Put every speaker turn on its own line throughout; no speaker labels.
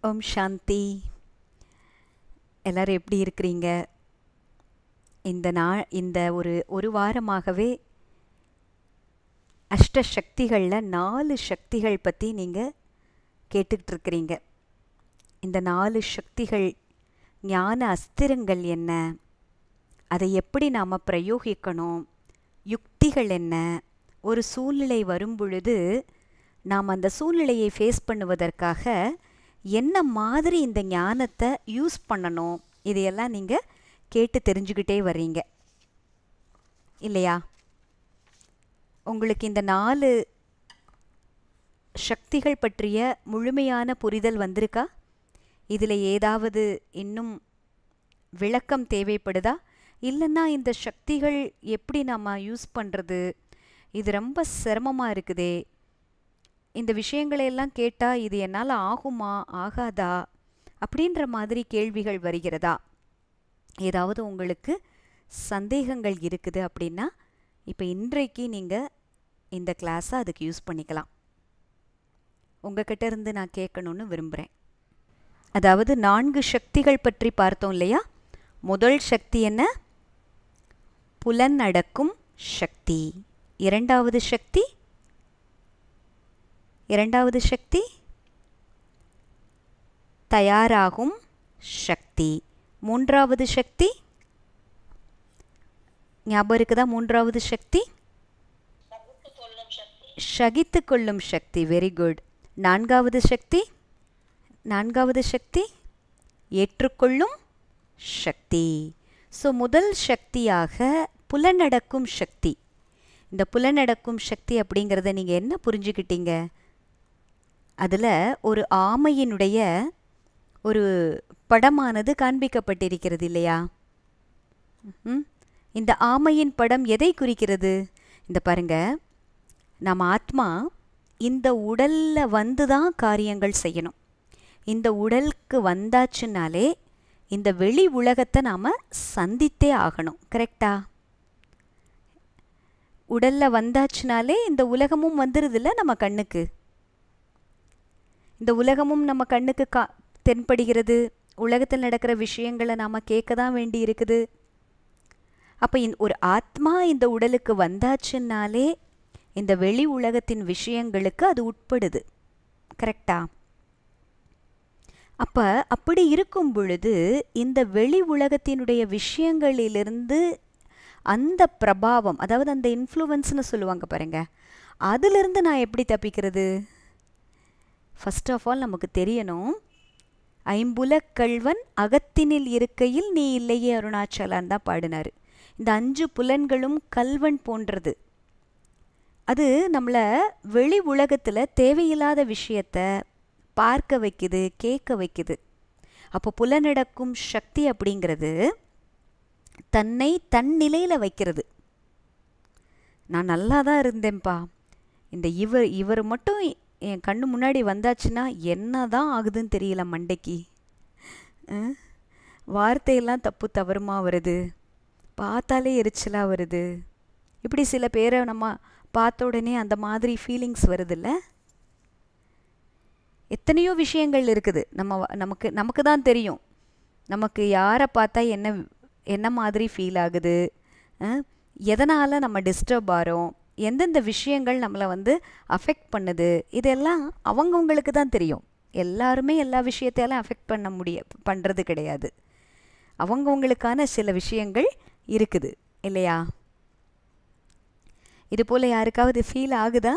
ஓம் சாந்தி. எல்லாரும் எப்படி இருக்கிறீங்க? இந்த ஒரு வாரமாகவே அஷ்ட சக்திகளில் 4 சக்திகள் பற்றி நீங்கள் கேட்டுக்கிட்டு இருக்கிறீங்க. இந்த 4 சக்திகள் ஞான அஸ்திரங்கள் என்ன, அதை எப்படி நாம் பிரயோகிக்கணும், யுக்திகள் என்ன, ஒரு சூழ்நிலை வரும் பொழுது நாம் அந்த சூழ்நிலையை ஃபேஸ் பண்ணுவதற்காக என்ன மாதிரி இந்த ஞானத்தை யூஸ் பண்ணணும், இதையெல்லாம் நீங்கள் கேட்டு தெரிஞ்சுக்கிட்டே வர்றீங்க இல்லையா? உங்களுக்கு இந்த 4 சக்திகள் பற்றிய முழுமையான புரிதல் வந்திருக்கா? இதில் ஏதாவது இன்னும் விளக்கம் தேவைப்படுதா? இல்லைன்னா இந்த சக்திகள் எப்படி நம்ம யூஸ் பண்ணுறது, இது ரொம்ப சிரமமாக இருக்குதே, இந்த விஷயங்களையெல்லாம் கேட்டால் இது என்னால் ஆகுமா ஆகாதா அப்படின்ற மாதிரி கேள்விகள் வருகிறதா? ஏதாவது உங்களுக்கு சந்தேகங்கள் இருக்குது அப்படின்னா இப்போ இன்றைக்கு நீங்கள் இந்த கிளாஸை அதுக்கு யூஸ் பண்ணிக்கலாம். உங்ககிட்ட இருந்து நான் கேட்கணுன்னு விரும்புகிறேன். அதாவது 4 சக்திகள் பற்றி பார்த்தோம் இல்லையா? முதல் சக்தி என்ன? புலனடக்கும் சக்தி. இரண்டாவது சக்தி தயாராகும் சக்தி. மூன்றாவது சக்தி ஞாபகம் இருக்குதா? மூன்றாவது சக்தி சகித்து கொள்ளும் சக்தி. Very good. நான்காவது சக்தி ஏற்றுக்கொள்ளும் சக்தி. ஸோ முதல் சக்தியாக புலனடக்கும் சக்தி. இந்த புலனடக்கும் சக்தி அப்படிங்கிறத நீங்கள் என்ன புரிஞ்சுக்கிட்டீங்க? அதில் ஒரு ஆமையினுடைய ஒரு படமானது காண்பிக்கப்பட்டிருக்கிறது இல்லையா? இந்த ஆமையின் படம் எதை குறிக்கிறது? இந்த பாருங்க, நம்ம ஆத்மா இந்த உடலில் வந்து தான் காரியங்கள் செய்யணும். இந்த உடலுக்கு வந்தாச்சுனாலே இந்த வெளி உலகத்தை நாம் சந்தித்தே ஆகணும். கரெக்டா? உடலில் வந்தாச்சுனாலே இந்த உலகமும் வந்துடுதில்ல நம்ம கண்ணுக்கு. இந்த உலகமும் நம்ம கண்ணுக்கு தென்படுகிறது. உலகத்தில் நடக்கிற விஷயங்களை நாம் கேட்க தான் வேண்டி இருக்குது. அப்போ ஒரு ஆத்மா இந்த உடலுக்கு வந்தாச்சுன்னாலே இந்த வெளி உலகத்தின் விஷயங்களுக்கு அது உட்படுது. கரெக்டா? அப்போ அப்படி இருக்கும் பொழுது இந்த வெளி உலகத்தினுடைய விஷயங்களிலிருந்து அந்த பிரபாவம், அதாவது அந்த இன்ஃப்ளூவன்ஸ்னு சொல்லுவாங்க பாருங்க, அதிலிருந்து நான் எப்படி தப்பிக்கிறது? ஃபர்ஸ்ட் ஆஃப் ஆல் நமக்கு தெரியணும், ஐம்புலக் கள்வன் அகத்தினில் இருக்கையில் நீ இல்லையே அருணாச்சலான் தான் பாடினார். இந்த 5 புலன்களும் கல்வன் போன்றது. அது நம்மளை வெளி உலகத்தில் தேவையில்லாத விஷயத்தை பார்க்க வைக்குது, கேட்க வைக்குது. அப்போ புலனடக்கும் சக்தி அப்படிங்கிறது தன்னை தன் நிலையில் வைக்கிறது. நான் நல்லா தான் இருந்தேன்ப்பா, இந்த இவர் மட்டும் என் கண்ணு முன்னாடி வந்தாச்சுன்னா என்ன தான் ஆகுதுன்னு தெரியல, மண்டைக்கு வார்த்தையெல்லாம் தப்பு தவறுமா வருது, பார்த்தாலே எரிச்சலாக வருது. இப்படி சில பேரை நம்ம பார்த்த உடனே அந்த மாதிரி ஃபீலிங்ஸ் வருதில்ல? எத்தனையோ விஷயங்கள் இருக்குது. நமக்கு தான் தெரியும் நமக்கு யாரை பார்த்தா என்ன மாதிரி ஃபீல் ஆகுது, எதனால் நம்ம டிஸ்டர்ப் ஆகிறோம், எந்தெந்த விஷயங்கள் நம்மளை அஃபெக்ட் பண்ணுது, இதெல்லாம் அவங்கவுங்களுக்கு தான் தெரியும். எல்லாருமே எல்லா விஷயத்தையெல்லாம் அஃபெக்ட் பண்ணுறது கிடையாது. அவங்கவுங்களுக்கான சில விஷயங்கள் இருக்குது இல்லையா? இது போல் யாருக்காவது ஃபீல் ஆகுதா?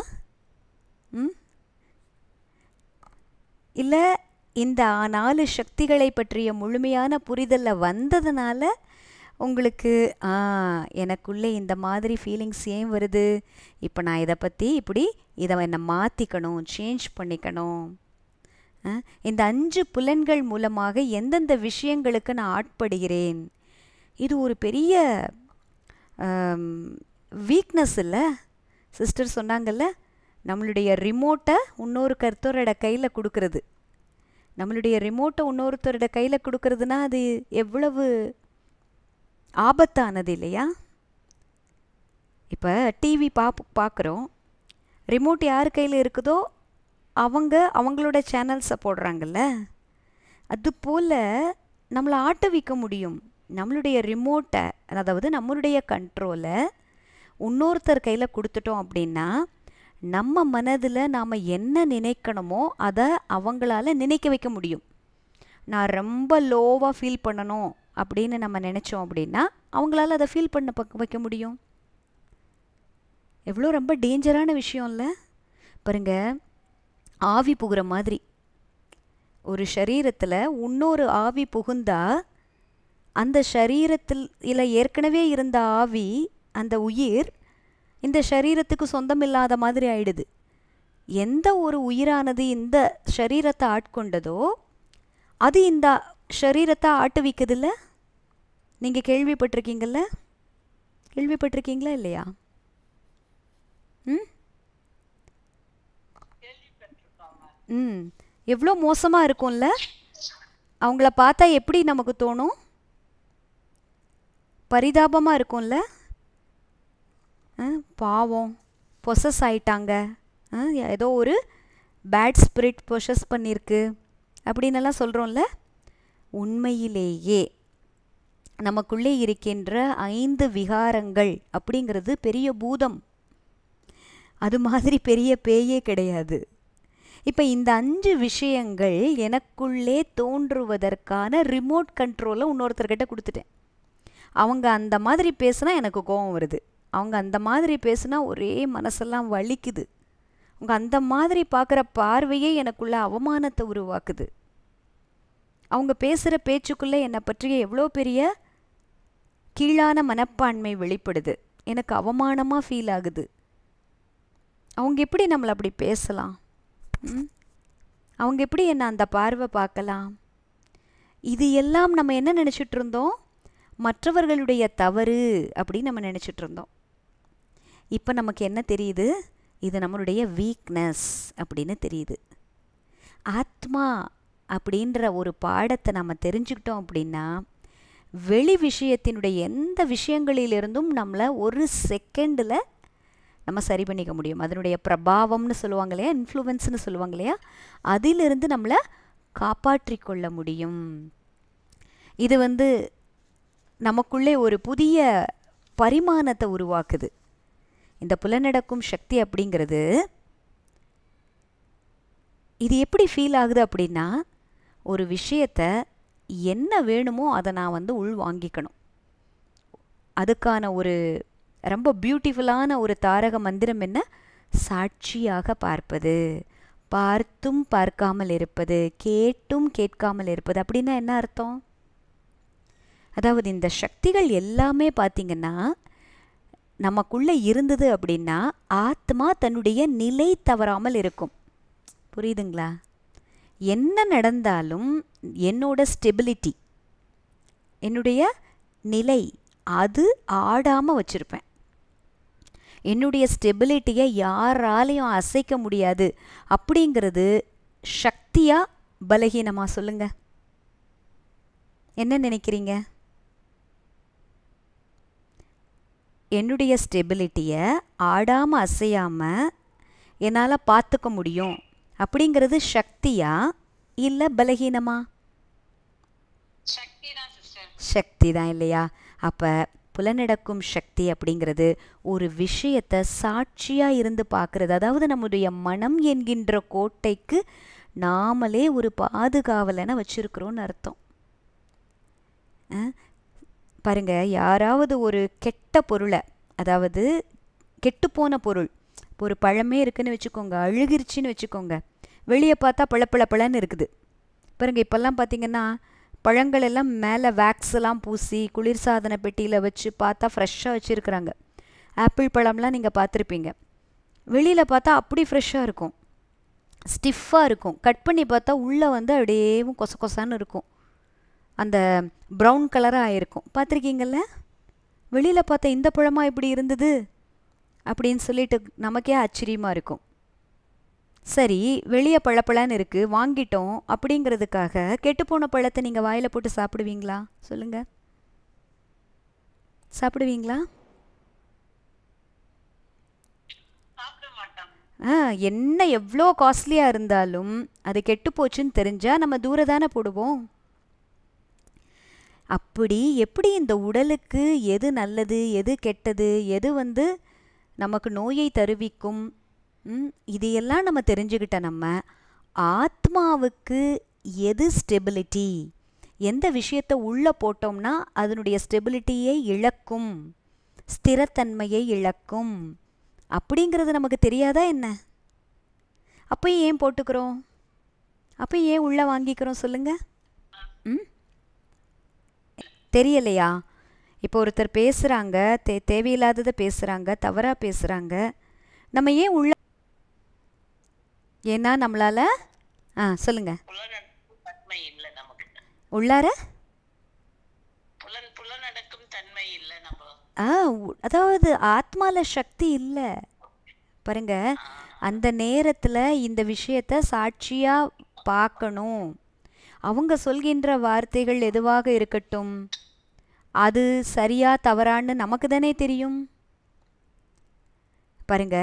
இல்லை இந்த 4 சக்திகளை பற்றிய முழுமையான புரிதலில் வந்ததுனால உங்களுக்கு எனக்குள்ளே இந்த மாதிரி ஃபீலிங்ஸ் ஏன் வருது, இப்போ நான் இதை பற்றி இதை என்னை மாற்றிக்கணும், சேஞ்ச் பண்ணிக்கணும். இந்த 5 புலன்கள் மூலமாக எந்தெந்த விஷயங்களுக்கு நான் ஆட்படுகிறேன், இது ஒரு பெரிய வீக்னஸ் இல்லை? சிஸ்டர் சொன்னாங்கல்ல, நம்மளுடைய ரிமோட்டை இன்னொருத்தரோட கையில் கொடுக்கறது. நம்மளுடைய ரிமோட்டை இன்னொருத்தரோட கையில் கொடுக்கறதுனா அது எவ்வளவு ஆபத்தானது இல்லையா? இப்போ டிவி பார்க்குறோம், ரிமோட் யார் கையில் இருக்குதோ அவங்களோட சேனல்ஸை போடுறாங்கல்ல, அதுபோல் நம்மளை ஆட்டுவிக்க முடியும். நம்மளுடைய ரிமோட்டை, அதாவது நம்மளுடைய கண்ட்ரோலை இன்னொருத்தர் கையில் கொடுத்துட்டோம் அப்படின்னா நம்ம மனதில் நாம் என்ன நினைக்கணுமோ அதை அவங்களால நினைக்க வைக்க முடியும். நான் ரொம்ப லோவாக ஃபீல் பண்ணணும் அப்படின்னு நம்ம நினச்சோம் அப்படின்னா அவங்களால அதை ஃபீல் பண்ண வைக்க முடியும். எவ்வளோ ரொம்ப டேஞ்சரான விஷயம் இல்லை பாருங்க. ஆவி புகுற மாதிரி ஒரு சரீரத்தில் இன்னொரு ஆவி புகுந்தா அந்த சரீரத்தில் இல்லை ஏற்கனவே இருந்த ஆவி, அந்த உயிர் இந்த சரீரத்துக்கு சொந்தம் இல்லாத மாதிரி ஆயிடுது. எந்த ஒரு உயிரானது இந்த சரீரத்தை ஆட்கொண்டதோ அது இந்த சரீரத்தை ஆட்டுவிக்குதில்ல. நீங்கள் கேள்விப்பட்டிருக்கீங்களா இல்லையா? எவ்வளோ மோசமாக இருக்கும்ல. அவங்கள பார்த்தா எப்படி நமக்கு தோணும்? பரிதாபமாக இருக்கும்ல. பாவம், பொசஸ் ஆயிட்டாங்க, ஏதோ ஒரு பேட் ஸ்பிரிட் பொசஸ் பண்ணியிருக்கு அப்படின்னெல்லாம் சொல்கிறோம்ல. உண்மையிலேயே நமக்குள்ளே இருக்கின்ற 5 விகாரங்கள் அப்படிங்கிறது பெரிய பூதம். அது மாதிரி பெரிய பேயே கிடையாது. இப்போ இந்த 5 விஷயங்கள் எனக்குள்ளே தோன்றுவதற்கான ரிமோட் கண்ட்ரோலை இன்னொருத்தர்கிட்ட கொடுத்துட்டேன். அவங்க அந்த மாதிரி பேசுனா எனக்கு கோபம் வருது. அவங்க அந்த மாதிரி பேசுனா ஒரே மனசெல்லாம் வலிக்குது. அவங்க அந்த மாதிரி பார்க்குற பார்வையே எனக்குள்ள அவமானத்தை உருவாக்குது. அவங்க பேசுகிற பேச்சுக்குள்ளே என்னை பற்றிய எவ்வளோ பெரிய கீழான மனப்பான்மை வெளிப்படுது. எனக்கு அவமானமாக ஃபீல் ஆகுது. அவங்க எப்படி நம்மளை அப்படி பேசலாம்? அவங்க எப்படி என்னை அந்த பார்வை பார்க்கலாம்? இது எல்லாம் நம்ம என்ன நினச்சிட்டு இருந்தோம்? மற்றவர்களுடைய தவறு அப்படின்னு நம்ம நினச்சிட்டு இருந்தோம். இப்போ நமக்கு என்ன தெரியுது? இது நம்மளுடைய வீக்னஸ் அப்படின்னு தெரியுது. ஆத்மா அப்படின்ற ஒரு பாடத்தை நம்ம தெரிஞ்சுக்கிட்டோம் அப்படின்னா வெளி விஷயத்தினுடைய எந்த விஷயங்களிலிருந்தும் நம்மளை ஒரு செகண்டில் நம்ம சரி பண்ணிக்க முடியும். அதனுடைய பிரபாவம்னு சொல்லுவாங்க இல்லையா, இன்ஃப்ளூவன்ஸ்னு சொல்லுவாங்க இல்லையா, அதிலிருந்து நம்மளை காப்பாற்றி கொள்ள முடியும். இது நமக்குள்ளே ஒரு புதிய பரிமாணத்தை உருவாக்குது. இந்த புலனடக்கும் சக்தி அப்படிங்கிறது இது எப்படி ஃபீல் ஆகுது அப்படின்னா, ஒரு விஷயத்தை என்ன வேணுமோ அதை நான் உள் வாங்கிக்கணும். அதுக்கான ஒரு ரொம்ப பியூட்டிஃபுல்லான ஒரு தாரக மந்திரம் என்ன? சாட்சியாக பார்ப்பது, பார்த்தும் பார்க்காமல் இருப்பது, கேட்டும் கேட்காமல் இருப்பது. அப்படின்னா என்ன அர்த்தம்? அதாவது இந்த சக்திகள் எல்லாமே பார்த்திங்கன்னா நமக்குள்ளே இருந்தது அப்படின்னா ஆத்மா தன்னுடைய நிலை தவறாமல் இருக்கும். புரியுதுங்களா? என்ன நடந்தாலும் என்னோட ஸ்டெபிலிட்டி, என்னுடைய நிலை அது ஆடாமல் வச்சுருப்பேன். என்னுடைய ஸ்டெபிலிட்டியை யாராலையும் அசைக்க முடியாது. அப்படிங்கிறது சக்தியா பலகீனமா? சொல்லுங்க, என்ன நினைக்கிறீங்க? என்னுடைய ஸ்டெபிலிட்டியை ஆடாமல் அசையாமல் என்னால் பார்த்துக்க முடியும் அப்படிங்கிறது சக்தியா இல்லை பலகீனமா? சக்தி தான் இல்லையா? அப்போ புலனடக்கும் சக்தி அப்படிங்கிறது ஒரு விஷயத்தை சாட்சியாக இருந்து பார்க்குறது. அதாவது நம்முடைய மனம் என்கின்ற கோட்டைக்கு நாமளே ஒரு பாதுகாவலனை வச்சுருக்கிறோன்னு அர்த்தம். பாருங்க, யாராவது ஒரு கெட்ட பொருளை, அதாவது கெட்டுப்போன பொருள், ஒரு பழமே இருக்குன்னு வச்சுக்கோங்க, அழுகிருச்சின்னு வச்சுக்கோங்க, வெளியே பார்த்தா பழப்பழப்பழன்னு இருக்குது. பாருங்க, இப்போல்லாம் பார்த்தீங்கன்னா பழங்கள் எல்லாம் மேலே வேக்ஸ் எல்லாம் பூசி குளிர்சாதன பெட்டியில் வச்சு பார்த்தா ஃப்ரெஷ்ஷாக வச்சுருக்குறாங்க. ஆப்பிள் பழம்லாம் நீங்கள் பார்த்துருப்பீங்க. வெளியில் பார்த்தா அப்படி ஃப்ரெஷ்ஷாக இருக்கும், ஸ்டிஃபாக இருக்கும். கட் பண்ணி பார்த்தா உள்ளே அப்படியே கொச கொசான்னு இருக்கும், அந்த ப்ரௌன் கலராக ஆகிருக்கும். பார்த்துருக்கீங்கள்ல? வெளியில் பார்த்தா இந்த பழமாக இப்படி இருந்தது அப்படின்னு சொல்லிட்டு நமக்கே ஆச்சரியமாக இருக்கும். சரி, வெளியே பழப்பழன்னு இருக்குது, வாங்கிட்டோம் அப்படிங்கிறதுக்காக கெட்டுப்போன பழத்தை நீங்கள் வாயில் போட்டு சாப்பிடுவீங்களா? சொல்லுங்கள், சாப்பிடுவீங்களா? என்ன எவ்வளோ காஸ்ட்லியாக இருந்தாலும் அது கெட்டு போச்சுன்னு தெரிஞ்சால் நம்ம தூர தானே போடுவோம். அப்படி எப்படி இந்த உடலுக்கு எது நல்லது, எது கெட்டது, எது நமக்கு நோயை தருவிக்கும், இதையெல்லாம் நம்ம தெரிஞ்சுக்கிட்ட நம்ம ஆத்மாவுக்கு எது ஸ்டெபிலிட்டி, எந்த விஷயத்தை உள்ளே போட்டோம்னா அதனுடைய ஸ்டெபிலிட்டியை இழக்கும், ஸ்திரத்தன்மையை இழக்கும் அப்படிங்கிறது நமக்கு தெரியாதா என்ன? அப்போ ஏன் போட்டுக்கிறோம்? அப்போ ஏன் உள்ளே வாங்கிக்கிறோம் சொல்லுங்க? தெரியலையா? இப்போ ஒருத்தர் பேசுகிறாங்க, தேவையில்லாததை பேசுகிறாங்க, தவறாக பேசுகிறாங்க, நம்ம ஏன் ஏன்னா நம்மளால சொல்லுங்க, உள்ளார அதாவது ஆத்மால சக்தி இல்லை பாருங்க. அந்த நேரத்தில் இந்த விஷயத்தை சாட்சியாக பார்க்கணும். அவங்க சொல்கின்ற வார்த்தைகள் எதுவாக இருக்கட்டும், அது சரியா தவறான்னு நமக்கு தானே தெரியும். பாருங்க,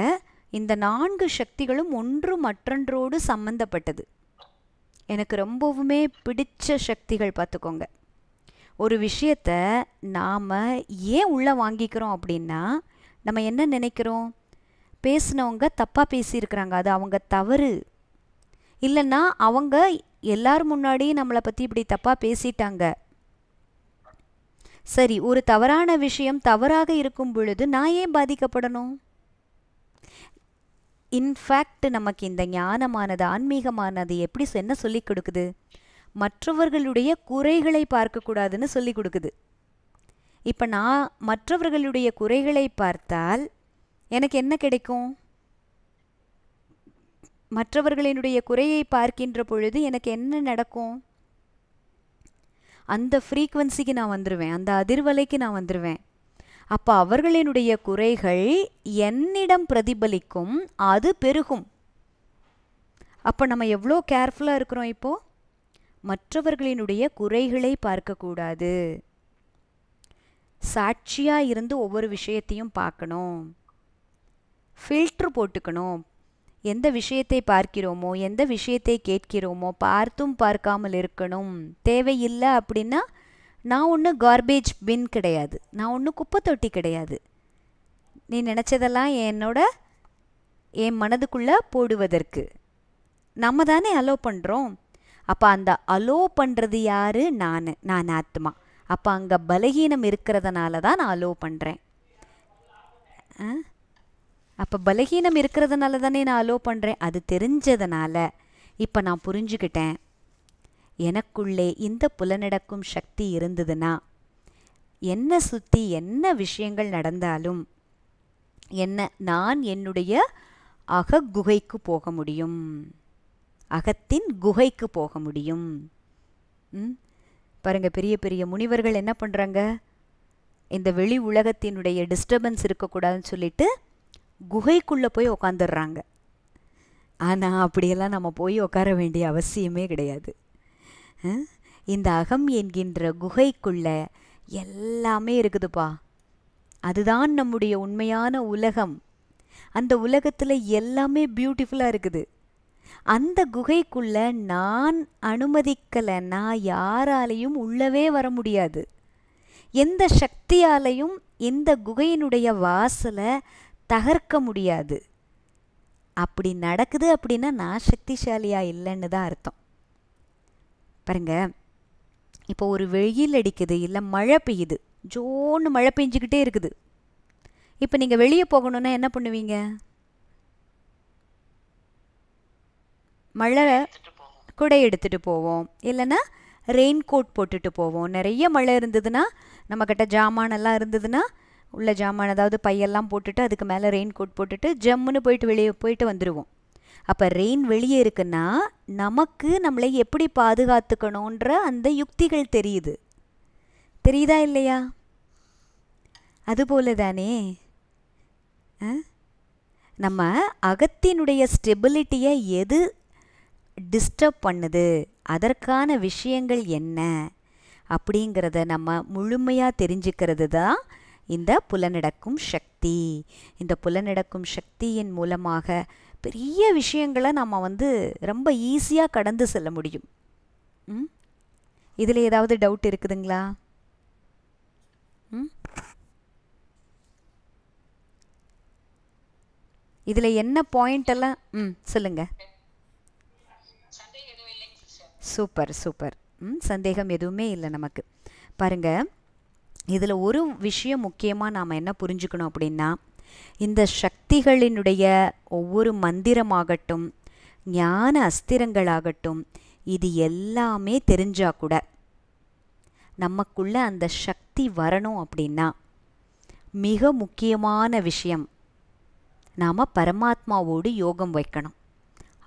இந்த 4 சக்திகளும் ஒன்று மற்றொன்றோடு சம்பந்தப்பட்டது. எனக்கு ரொம்பவுமே பிடிச்ச சக்திகள் பார்த்துக்கோங்க. ஒரு விஷயத்தை நாம் ஏன் உள்ளே வாங்கிக்கிறோம் அப்படின்னா, நம்ம என்ன நினைக்கிறோம், பேசினவங்க தப்பாக பேசியிருக்கிறாங்க, அது அவங்க தவறு, இல்லைன்னா அவங்க எல்லார் முன்னாடியும் நம்மளை பற்றி இப்படி தப்பாக பேசிட்டாங்க. சரி, ஒரு தவறான விஷயம் தவறாக இருக்கும் பொழுது நான் ஏன் பாதிக்கப்படணும்? இன்ஃபேக்ட் நமக்கு இந்த ஞானமானது, ஆன்மீகமானது எப்படி என்ன சொல்லி கொடுக்குது? மற்றவர்களுடைய குறைகளை பார்க்கக்கூடாதுன்னு சொல்லி கொடுக்குது. இப்போ நான் மற்றவர்களுடைய குறைகளை பார்த்தால் எனக்கு என்ன கிடைக்கும்? மற்றவர்களினுடைய குறையை பார்க்கின்ற பொழுது எனக்கு என்ன நடக்கும்? அந்த ஃப்ரீக்வன்சிக்கு நான் வந்துடுவேன், அந்த அதிர்வலைக்கு நான் வந்துடுவேன். அப்போ அவர்களினுடைய குறைகள் என்னிடம் பிரதிபலிக்கும், அது பெருகும். அப்போ நம்ம எவ்வளோ கேர்ஃபுல்லாக இருக்கிறோம். இப்போது மற்றவர்களினுடைய குறைகளை பார்க்கக்கூடாது, சாட்சியாக இருந்து ஒவ்வொரு விஷயத்தையும் பார்க்கணும், ஃபில்ட்ரு போட்டுக்கணும். எந்த விஷயத்தை பார்க்கிறோமோ, எந்த விஷயத்தை கேட்கிறோமோ பார்த்தும் பார்க்காமல் இருக்கணும். தேவையில்லை அப்படின்னா நான் ஒன்றும் கார்பேஜ் பின் கிடையாது, நான் ஒன்றும் குப்பை தொட்டி கிடையாது. நீ நினச்சதெல்லாம் என் மனதுக்குள்ளே போடுவதற்கு நம்ம தானே அலோ பண்ணுறோம். அப்போ அந்த அலோ பண்ணுறது யார்? நான் ஆத்மா. அப்போ அங்கே பலகீனம் இருக்கிறதுனால தான் நான் அலோ பண்ணுறேன். அப்போ பலகீனம் இருக்கிறதுனால தானே நான் அலோ பண்ணுறேன். அது தெரிஞ்சதுனால இப்போ நான் புரிஞ்சுக்கிட்டேன், எனக்குள்ளே இந்த புலனடக்கும் சக்தி இருந்ததுன்னா என்ன சுற்றி என்ன விஷயங்கள் நடந்தாலும் நான் என்னுடைய அகக்குகைக்கு போக முடியும், அகத்தின் குகைக்கு போக முடியும். பாருங்க, பெரிய பெரிய முனிவர்கள் என்ன பண்ணுறாங்க, இந்த வெளி உலகத்தினுடைய டிஸ்டர்பன்ஸ் இருக்கக்கூடாதுன்னு சொல்லிட்டு குகைக்குள்ளே போய் உக்காந்துடுறாங்க. ஆனால் அப்படியெல்லாம் நம்ம போய் உட்கார வேண்டிய அவசியமே கிடையாது. இந்த அகம் என்கின்ற குகைக்குள்ள எல்லாமே இருக்குதுப்பா. அதுதான் நம்முடைய உண்மையான உலகம். அந்த உலகத்தில் எல்லாமே பியூட்டிஃபுல்லாக இருக்குது. அந்த குகைக்குள்ள நான் அனுமதிக்கலைன்னா யாராலையும் உள்ளவே வர முடியாது. எந்த சக்தியாலையும் இந்த குகையினுடைய வாசலை தகர்க்க முடியாது. அப்படி நடக்குது அப்படின்னா நான் சக்திசாலியா இல்லைன்னு தான் அர்த்தம். பாருங்க, இப்போ ஒரு வெயில் அடிக்குது, இல்லை மழை பெய்யுது, ஜோன்னு மழை பெஞ்சிக்கிட்டே இருக்குது. இப்போ நீங்கள் வெளியே போகணுன்னா என்ன பண்ணுவீங்க? மழை குடை எடுத்துகிட்டு போவோம், இல்லைன்னா ரெயின் கோட் போட்டுட்டு போவோம். நிறைய மழை இருந்ததுன்னா, நம்மக்கிட்ட ஜாமானெல்லாம் இருந்ததுன்னா உள்ள ஜாமான் அதாவது பையெல்லாம் போட்டுட்டு அதுக்கு மேலே ரெயின் கோட் போட்டுட்டு ஜம்முன்னு வெளியே போயிட்டு வந்துடுவோம். அப்போ ரெயின் வெளியே இருக்குன்னா நமக்கு நம்மளை எப்படி பாதுகாத்துக்கணுன்ற அந்த யுக்திகள் தெரியுதா இல்லையா? அதுபோல தானே நம்ம அகத்தினுடைய ஸ்டெபிலிட்டியை எது டிஸ்டர்ப் பண்ணுது, அதற்கான விஷயங்கள் என்ன அப்படிங்கிறத நம்ம முழுமையாக தெரிஞ்சுக்கிறது தான் இந்த புலனடக்கும் சக்தி. இந்த புலனடக்கும் சக்தியின் மூலமாக பெரிய விஷயங்களை நம்ம வந்து ரொம்ப ஈஸியாக கடந்து செல்ல முடியும். இதில் ஏதாவது டவுட் இருக்குதுங்களா? இதில் என்ன பாயிண்ட் எல்லாம் சொல்லுங்க. Super super. சந்தேகம் எதுவுமே இல்லை நமக்கு. பாருங்க, இதில் ஒரு விஷயம் முக்கியமாக நாம் என்ன புரிஞ்சுக்கணும் அப்படின்னா, இந்த சக்திகளினுடைய ஒவ்வொரு மந்திரமாகட்டும், ஞான அஸ்திரங்களாகட்டும், இது எல்லாமே தெரிஞ்சா கூட நமக்குள்ள அந்த சக்தி வரணும் அப்படின்னா மிக முக்கியமான விஷயம், நாம் பரமாத்மாவோடு யோகம் வைக்கணும்.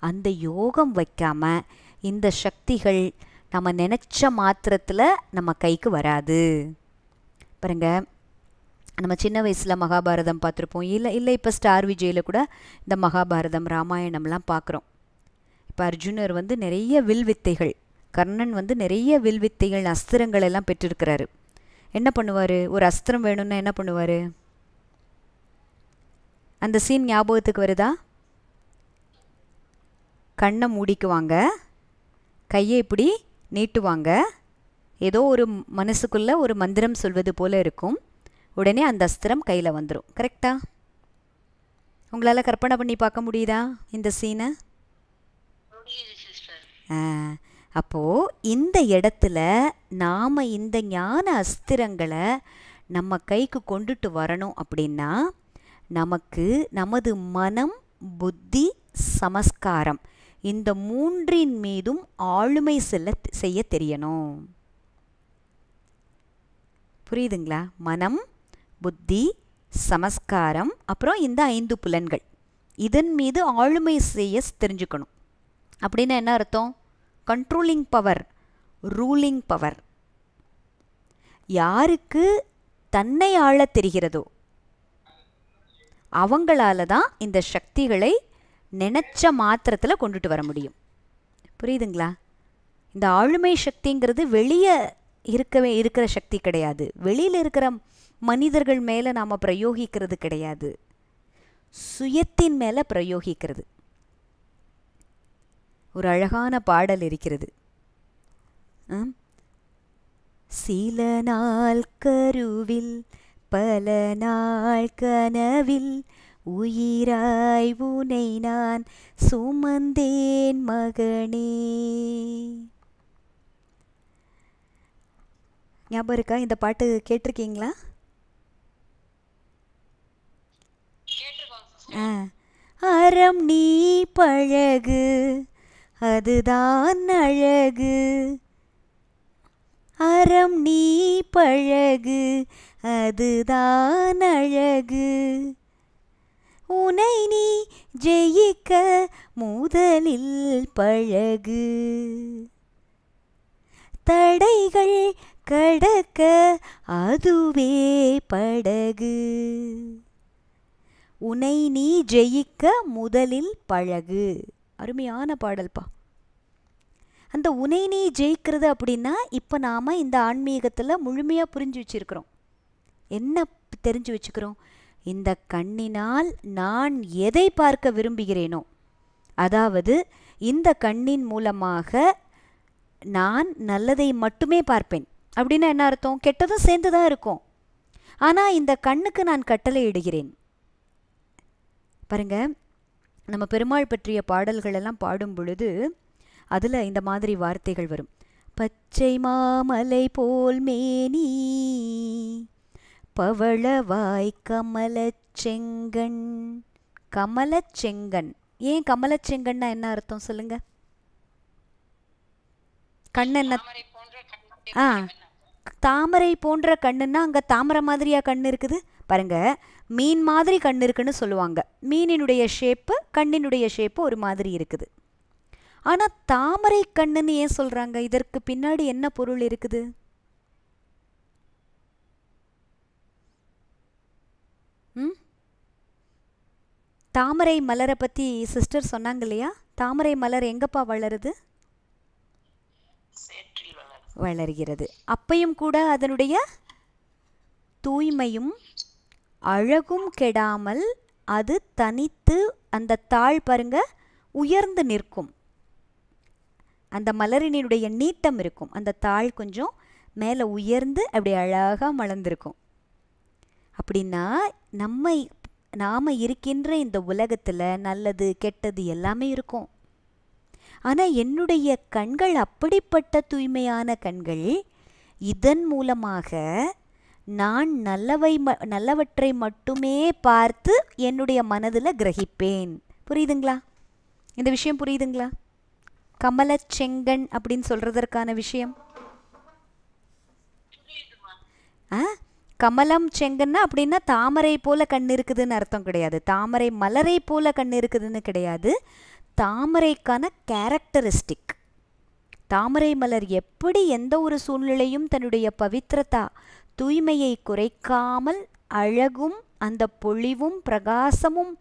அந்த யோகம் வைக்காமல் இந்த சக்திகள் நம்ம நினச்ச மாத்திரத்தில் நம்ம கைக்கு வராது. பாருங்க, நம்ம சின்ன வயசில் மகாபாரதம் பார்த்துருப்போம். இல்லை இப்போ ஸ்டார் விஜயில் கூட இந்த மகாபாரதம் ராமாயணம்லாம் பார்க்குறோம். இப்போ அர்ஜுனர் வந்து நிறைய வில்வித்தைகள், கர்ணன் வந்து நிறைய வில்வித்தைகள் அஸ்திரங்கள் எல்லாம் பெற்றிருக்கிறாரு. என்ன பண்ணுவார்? ஒரு அஸ்திரம் வேணும்னா என்ன பண்ணுவார்? அந்த சீன் ஞாபகத்துக்கு வருதா? கண்ணை மூடிக்குவாங்க, கையை இப்படி நீட்டுவாங்க, ஏதோ ஒரு மனசுக்குள்ளே ஒரு மந்திரம் சொல்வது போல் இருக்கும். உடனே அந்த அஸ்திரம் கையில் வந்துடும். கரெக்டா? உங்களால் கற்பனை பண்ணி பார்க்க முடியுதா இந்த சீனை? அப்போது இந்த இடத்துல நாம் இந்த ஞான அஸ்திரங்களை நம்ம கைக்கு கொண்டுட்டு வரணும் அப்படின்னா நமக்கு நமது மனம், புத்தி, சமஸ்காரம் இந்த மூன்றின் மீதும் ஆளுமை செய்ய தெரியணும். புரியுதுங்களா? மனம், புத்தி, சமஸ்காரம், அப்புறம் இந்த 5 புலன்கள், இதன் மீது ஆளுமை செய்ய தெரிஞ்சுக்கணும். அப்படின்னா என்ன அர்த்தம்? Controlling power, ruling power. யாருக்கு தன்னை ஆள தெரிகிறதோ அவங்களால தான் இந்த சக்திகளை நினைச்ச மாத்திரத்தில் கொண்டுட்டு வர முடியும். புரியுதுங்களா? இந்த ஆளுமை சக்திங்கிறது வெளியே இருக்கிற சக்தி கிடையாது. வெளியில் இருக்கிற மனிதர்கள் மேலே நாம் பிரயோகிக்கிறது கிடையாது, சுயத்தின் மேலே பிரயோகிக்கிறது. ஒரு அழகான பாடல் இருக்கிறது. சில நாள் கருவில் பல நாள் கனவில் உயிராய் உனை நான் சுமந்தேன் மகனே. ஞாபகம் இருக்கா? இந்த பாட்டு கேட்டிருக்கீங்களா? அறம் நீ பழகு அதுதான் அழகு, அறம் நீ பழகு அதுதான் அழகு, உனை நீ ஜெயிக்க முதலில் பழகு, தடைகள் கடக்க அதுவே படகு, உனை நீ ஜெயிக்க முதலில் பழகு. அருமையான பாடல்பா. அந்த உனை நீ ஜெயிக்கிறது அப்படின்னா இப்போ நாம் இந்த ஆன்மீகத்தில் முழுமையாக புரிஞ்சு வச்சுருக்கிறோம். என்ன தெரிஞ்சு வச்சுக்கிறோம்? இந்த கண்ணினால் நான் எதை பார்க்க விரும்புகிறேனோ, அதாவது இந்த கண்ணின் மூலமாக நான் நல்லதை மட்டுமே பார்ப்பேன். அப்படின்னா என்ன அர்த்தம்? கெட்டதும் சேர்ந்து தான் இருக்கும். ஆனால் இந்த கண்ணுக்கு நான் கட்டளை இடுகிறேன். பாருங்க, நம்ம பெருமாள் பற்றிய பாடல்கள் எல்லாம் பாடும் பொழுது அதில் இந்த மாதிரி வார்த்தைகள் வரும். பச்சை மாமலை போல் மேனி பவளவாய் கமலச்செங்கண். கமலச்செங்கண். ஏன் கமலச்செங்கண்ணா என்ன அர்த்தம் சொல்லுங்க? கண்ணு என்ன? தாமரை போன்ற கண்ணுன்னா அங்கே தாமரை மாதிரியா கண்ணு இருக்குது? பாருங்க, மீன் மாதிரி கண் இருக்குன்னு சொல்லுவாங்க. மீனினுடைய ஷேப்பு, கண்ணினுடைய ஷேப்பு ஒரு மாதிரி இருக்குது. ஆனால் தாமரை கண்ணுன்னு ஏன் சொல்கிறாங்க? இதற்கு பின்னாடி என்ன பொருள் இருக்குது? தாமரை மலரை பற்றி சிஸ்டர் சொன்னாங்க இல்லையா? தாமரை மலர் எங்கப்பா வளருது? வளர்கிறது. அப்பையும் கூட அதனுடைய தூய்மையும் அழகும் கெடாமல் அது தனித்து அந்த தாள் பாருங்க உயர்ந்து நிற்கும். அந்த மலரினுடைய நீட்டம் இருக்கும். அந்த தாள் கொஞ்சம் மேலே உயர்ந்து அப்படி அழகாக மலர்ந்திருக்கும். அப்படின்னா நாம் இருக்கின்ற இந்த உலகத்தில் நல்லது கெட்டது எல்லாமே இருக்கும். ஆனால் என்னுடைய கண்கள் அப்படிப்பட்ட தூய்மையான கண்கள். இதன் மூலமாக நான் நல்லவற்றை மட்டுமே பார்த்து என்னுடைய மனதில் கிரகிப்பேன். புரியுதுங்களா? இந்த விஷயம் புரியுதுங்களா? கமலச்செங்கண் அப்படின்னு சொல்றதற்கான விஷயம். கமலம் செங்கன்னா அப்படின்னா தாமரை போல கண் இருக்குதுன்னு அர்த்தம் கிடையாது. தாமரை மலரை போல கண் இருக்குதுன்னு கிடையாது. தாமரைக்கான கேரக்டரிஸ்டிக். தாமரை மலர் எப்படி எந்த ஒரு சூழ்நிலையும் தன்னுடைய பவித்திரதா தூய்மையை குறைக்காமல் அழகும் அந்த பொழிவும் பிரகாசமும்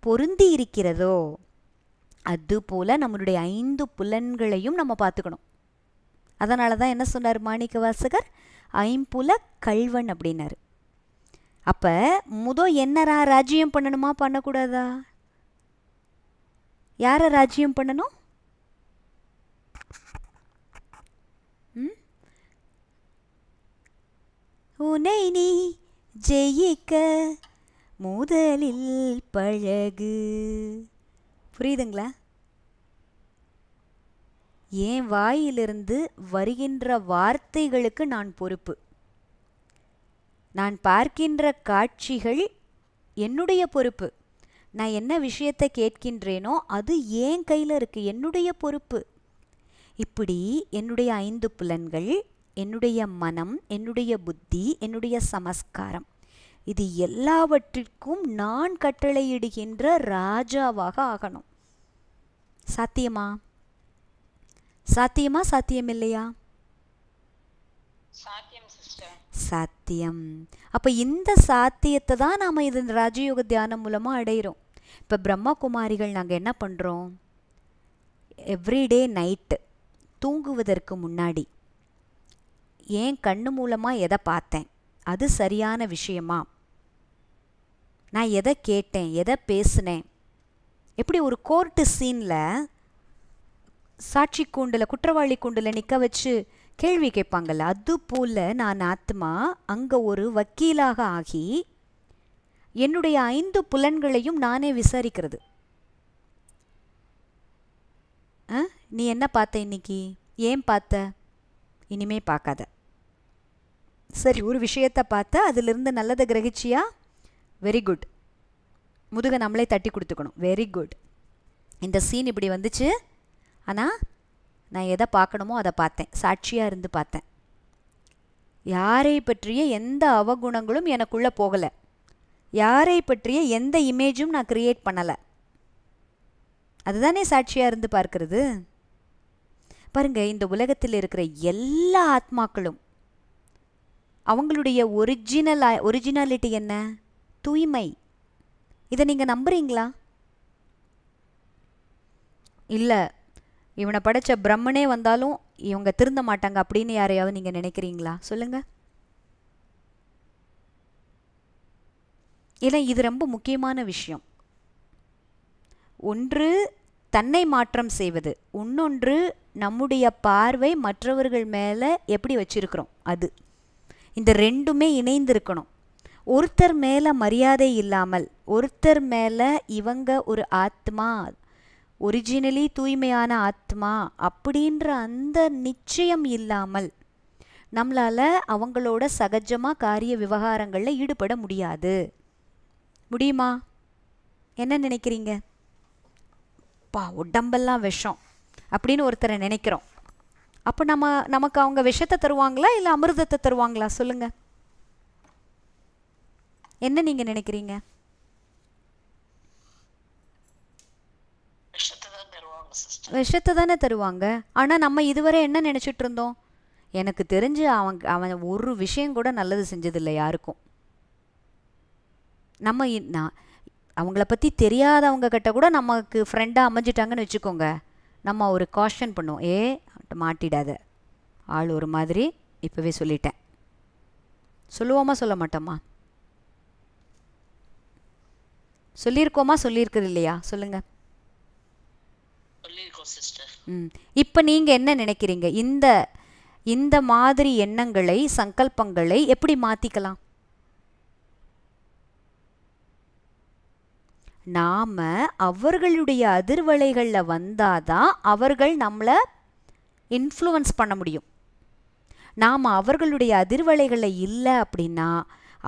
பொருந்தி இருக்கிறதோ, அதுபோல நம்மளுடைய 5 புலன்களையும் நம்ம பார்த்துக்கணும். அதனால தான் என்ன சொன்னார் மாணிக்க வாசகர்? ஐம்புல கள்வன் அப்படின்னாரு. அப்போ என்னரா ராஜ்யம் பண்ணணுமா பண்ணக்கூடாதா? யாரை ராஜ்யம் பண்ணணும்? உன்னை நீ ஜெயிக்க முதலில் பழகு. புரியுதுங்களா? என் வாயிலிருந்து வருகின்ற வார்த்தைகளுக்கு நான் பொறுப்பு. நான் பார்க்கின்ற காட்சிகள் என்னுடைய பொறுப்பு. நான் என்ன விஷயத்தை கேட்கின்றேனோ அது ஏன் கையில் இருக்கு, என்னுடைய பொறுப்பு. இப்படி என்னுடைய 5 புலன்கள், என்னுடைய மனம், என்னுடைய புத்தி, என்னுடைய சமஸ்காரம், இது எல்லாவற்றிற்கும் நான் கட்டளையிடுகின்ற ராஜாவாக ஆகணும். சாத்தியமா? சாத்தியமா சாத்தியம் இல்லையா? சாத்தியம். அப்ப இந்த சாத்தியத்தை தான் நாம இது ராஜயோக தியானம் மூலமா அடையிறோம். இப்ப பிரம்மகுமாரிகள் நாங்க என்ன பண்றோம்? எவ்ரிடே நைட்டு தூங்குவதற்கு முன்னாடி ஏன் கண்ணு மூலமா எதை பார்த்தேன், அது சரியான விஷயமா, நான் எதை கேட்டேன், எதை பேசினேன். எப்படி ஒரு கோர்ட்டு சீனில் சாட்சி கூண்டில் குற்றவாளி கூண்டில் நிற்க வச்சு கேள்வி கேட்பாங்கள்ல, அது போல் நான் ஆத்மா அங்கே ஒரு வக்கீலாக ஆகி என்னுடைய 5 புலன்களையும் நானே விசாரிக்கிறது. நீ என்ன பார்த்த இன்னைக்கு, ஏன் பார்த்த, இனிமே பார்க்காத. சரி, ஒரு விஷயத்தை பார்த்த அதிலிருந்து நல்லதை கிரகிச்சியா, வெரி குட். முதுக நம்மளே தட்டி கொடுத்துக்கணும், வெரி குட். இந்த சீன் இப்படி வந்துச்சு, ஆனால் நான் எதை பார்க்கணுமோ அதை பார்த்தேன், சாட்சியாக இருந்து பார்த்தேன். யாரை பற்றிய எந்த அவகுணங்களும் எனக்குள்ளே போகலை, யாரை பற்றிய எந்த இமேஜும் நான் கிரியேட் பண்ணலை. அதுதானே சாட்சியாக இருந்து பார்க்கறது. பாருங்க, இந்த உலகத்தில் இருக்கிற எல்லா ஆத்மாக்களும் அவங்களுடைய ஒரிஜினாலிட்டி என்ன? தூய்மை. இதை நீங்கள் நம்புறீங்களா? இல்லை, இவனை படைச்ச பிரம்மனே வந்தாலும் இவங்க திருந்த மாட்டாங்க அப்படின்னு யாரையாவது நீங்கள் நினைக்கிறீங்களா? சொல்லுங்க. இல்லை, இது ரொம்ப முக்கியமான விஷயம். ஒன்று தன்னை மாற்றம் செய்வது, இன்னொன்று நம்முடைய பார்வை மற்றவர்கள் மேலே எப்படி வச்சிருக்கிறோம் அது. இந்த ரெண்டுமே இணைந்திருக்கணும். ஒருத்தர் மேலே மரியாதை இல்லாமல், ஒருத்தர் மேலே இவங்க ஒரு ஆத்மா, ஒரிஜினலி தூய்மையான ஆத்மா அப்படின்ற அந்த நிச்சயம் இல்லாமல் நம்மளால் அவங்களோட சகஜமாக காரிய விவகாரங்களில் ஈடுபட முடியாது. முடியுமா? என்ன நினைக்கிறீங்க? உடம்பெல்லாம் விஷம் அப்படின்னு ஒருத்தரை நினைக்கிறோம். அப்போ நமக்கு அவங்க விஷத்தை தருவாங்களா இல்லை அமிர்தத்தை தருவாங்களா? சொல்லுங்க, என்ன நீங்க நினைக்கிறீங்க? விஷத்தை தானே தருவாங்க. ஆனால் நம்ம இதுவரை என்ன நினச்சிட்டு இருந்தோம்? எனக்கு தெரிஞ்சு அவன் ஒரு விஷயம் கூட நல்லது செஞ்சதில்லை யாருக்கும். நம்ம அவங்கள பற்றி தெரியாதவங்க கிட்ட கூட நமக்கு ஃப்ரெண்டாக அமைஞ்சிட்டாங்கன்னு வச்சுக்கோங்க, நம்ம ஒரு காஷன் பண்ணுவோம், மாட்டிடாத, ஆள் ஒரு மாதிரி, இப்போவே சொல்லிட்டேன். சொல்லுவோமா சொல்ல மாட்டோமா? சொல்லியிருக்கோமா, சொல்லியிருக்குது இல்லையா? சொல்லுங்க.
சொல்லியிருக்கோம் சிஸ்டர்.
இப்போ நீங்கள் என்ன நினைக்கிறீங்க? இந்த மாதிரி எண்ணங்களை, சங்கல்பங்களை எப்படி மாற்றிக்கலாம்? நாம் அவர்களுடைய அதிர்வலைகளில் வந்தாதான் அவர்கள் நம்மளை இன்ஃப்ளூயன்ஸ் பண்ண முடியும். நாம் அவர்களுடைய அதிர்வலைகளில் இல்லை அப்படின்னா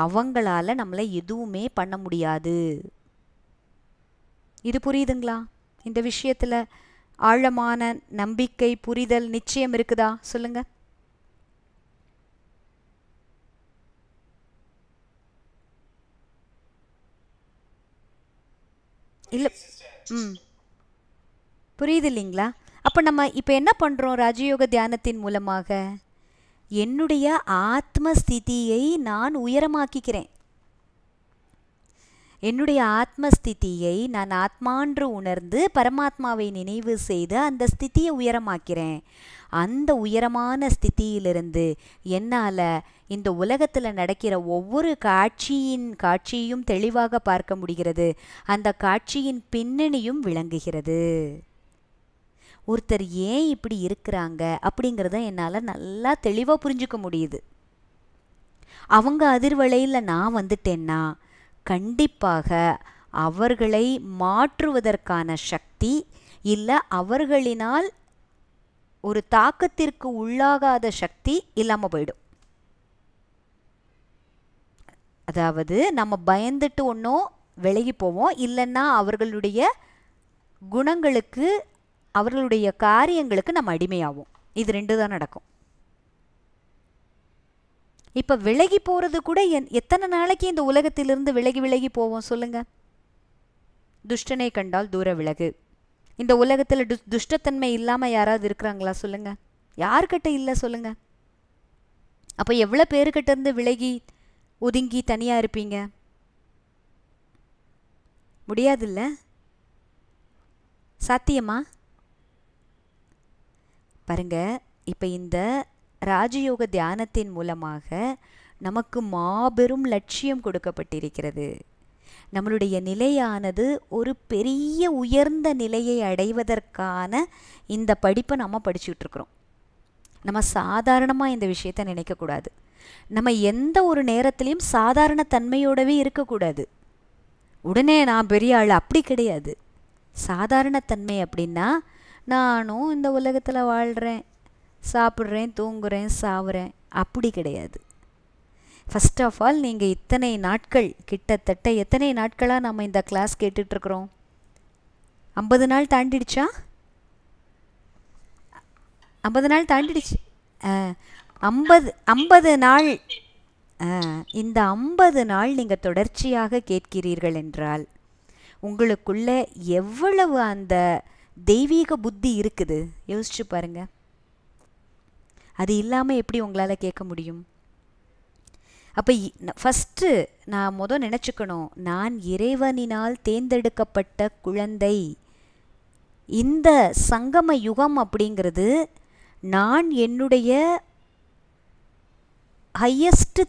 அவங்களால நம்மளை எதுவுமே பண்ண முடியாது. இது புரியுதுங்களா? இந்த விஷயத்தில் ஆழமான நம்பிக்கை, புரிதல், நிச்சயம் இருக்குதா? சொல்லுங்க. இல்லை. புரியுது இல்லைங்களா? அப்போ நம்ம இப்போ என்ன பண்ணுறோம்? ராஜயோக தியானத்தின் மூலமாக என்னுடைய ஆத்ம ஸ்திதியை நான் உயரமாக்கிக்கிறேன். என்னுடைய ஆத்மஸ்திதியை நான் ஆத்மான்று உணர்ந்து பரமாத்மாவை நினைவு செய்து அந்த ஸ்திதியை உயரமாக்கிறேன். அந்த உயரமான ஸ்திதியிலிருந்து என்னால் இந்த உலகத்தில் நடக்கிற ஒவ்வொரு காட்சியும் தெளிவாக பார்க்க முடிகிறது. அந்த காட்சியின் பின்னணியும் விளங்குகிறது. ஒருத்தர் ஏன் இப்படி இருக்கிறாங்க அப்படிங்கிறத என்னால் நல்லா தெளிவாக புரிஞ்சுக்க முடியுது. அவங்க அதிர்வலையில் நான் வந்துட்டேன்னா கண்டிப்பாக அவர்களை மாற்றுவதற்கான சக்தி இல்லை, அவர்களினால் ஒரு தாக்கத்திற்கு உள்ளாகாத சக்தி இல்லாமல் போயிடும். அதாவது நம்ம பயந்துட்டு ஒன்றும் விலகி போவோம், இல்லைன்னா அவர்களுடைய குணங்களுக்கு, அவர்களுடைய காரியங்களுக்கு நம்ம அடிமையாகும். இது ரெண்டு தான் நடக்கும். இப்போ விலகி போகிறது கூட எத்தனை நாளைக்கு இந்த உலகத்திலிருந்து விலகி போவோம் சொல்லுங்க? துஷ்டனை கண்டால் தூர விலகு. இந்த உலகத்தில் துஷ்டத்தன்மை இல்லாமல் யாராவது இருக்கிறாங்களா சொல்லுங்க? யார்கிட்ட இல்லை சொல்லுங்க? அப்போ எவ்வளோ பேருக்கிட்ட இருந்து விலகி ஒதுங்கி தனியாக இருப்பீங்க? முடியாதுல்ல? சாத்தியமா? பாருங்க, இப்போ இந்த ராஜயோக தியானத்தின் மூலமாக நமக்கு மாபெரும் லட்சியம் கொடுக்கப்பட்டிருக்கிறது. நம்மளுடைய நிலையானது ஒரு பெரிய உயர்ந்த நிலையை அடைவதற்கான இந்த படிப்பை நம்ம படிச்சுட்டு இருக்கிறோம். நம்ம சாதாரணமாக இந்த விஷயத்தை நினைக்கக்கூடாது. நம்ம எந்த ஒரு நேரத்திலையும் சாதாரண தன்மையோடவே இருக்கக்கூடாது. உடனே நான் பெரிய ஆள் அப்படி கிடையாது. சாதாரண தன்மை அப்படின்னா நானும் இந்த உலகத்தில் வாழ்கிறேன், சாப்பிட்றேன், தூங்குறேன், சாவுறேன், அப்படி கிடையாது. ஃபஸ்ட் ஆஃப் ஆல் நீங்கள் இத்தனை நாட்கள், கிட்டத்தட்ட எத்தனை நாட்களாக நம்ம இந்த கிளாஸ் கேட்டுட்ருக்குறோம்? 50 நாள் தாண்டிடுச்சா? 50 நாள் தாண்டிடுச்சு. 50 நாள். இந்த 50 நாள் நீங்கள் தொடர்ச்சியாக கேட்கிறீர்கள் என்றால் உங்களுக்குள்ள எவ்வளவு அந்த தெய்வீக புத்தி இருக்குது யோசிச்சு பாருங்க. அது இல்லாமல் எப்படி உங்களால் கேட்க முடியும்? அப்போ ஃபஸ்ட்டு நான் நினச்சிக்கணும், நான் இறைவனினால் தேர்ந்தெடுக்கப்பட்ட குழந்தை. இந்த சங்கம யுகம் அப்படிங்கிறது நான் என்னுடைய ஹையஸ்ட்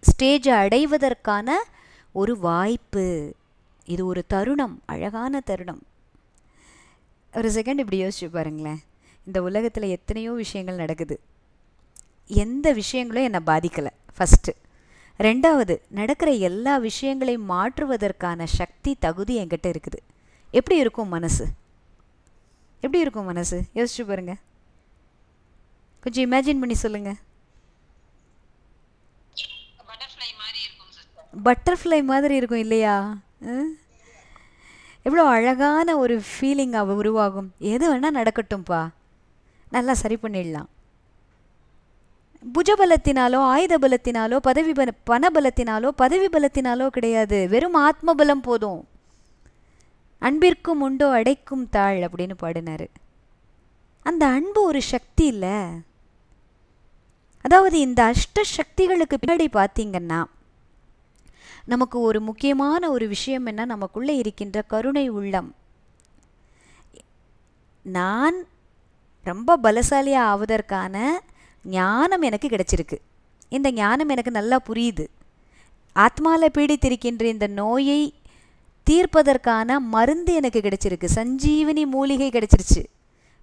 ஸ்டேஜை அடைவதற்கான ஒரு வாய்ப்பு. இது ஒரு தருணம், அழகான தருணம். ஒரு செகண்ட் இப்படி யோசிச்சு பாருங்களேன். இந்த உலகத்தில் எத்தனையோ விஷயங்கள் நடக்குது. எந்த விஷயங்களும் என்னை பாதிக்கலை ஃபஸ்ட்டு. ரெண்டாவது, நடக்கிற எல்லா விஷயங்களையும் மாற்றுவதற்கான சக்தி, தகுதி என்கிட்ட இருக்குது. எப்படி இருக்கும் மனசு? எப்படி இருக்கும் மனசு? யோசிச்சு பாருங்க. கொஞ்சம் இமேஜின் பண்ணி சொல்லுங்க. பட்டர்ஃப்ளை மாதிரி இருக்கும் இல்லையா? எவ்வளோ அழகான ஒரு ஃபீலிங் உருவாகும். எது வேணால் நடக்கட்டும்ப்பா, நல்லா சரி பண்ணிடலாம். புஜபலத்தினாலோ, ஆயுத பலத்தினாலோ, பணபலத்தினாலோ, பதவி பலத்தினாலோ கிடையாது. வெறும் ஆத்மபலம் போதும். அன்பிற்கும் உண்டோ அடைக்கும் தாழ் அப்படின்னு பாடினாரு. அந்த அன்பு ஒரு சக்தி இல்லை. அதாவது இந்த அஷ்ட சக்திகளுக்கு பின்னாடி பார்த்தீங்கன்னா நமக்கு ஒரு முக்கியமான ஒரு விஷயம் என்ன, நமக்குள்ளே இருக்கின்ற கருணை உள்ளம். நான் ரொம்ப பலசாலியாக ஆவதற்கான ஞானம் எனக்கு கிடைச்சிருக்கு. இந்த ஞானம் எனக்கு நல்லா புரியுது. ஆத்மாவில் பீடித்திருக்கின்ற இந்த நோயை தீர்ப்பதற்கான மருந்து எனக்கு கிடைச்சிருக்கு, சஞ்சீவனி மூலிகை கிடைச்சிருச்சு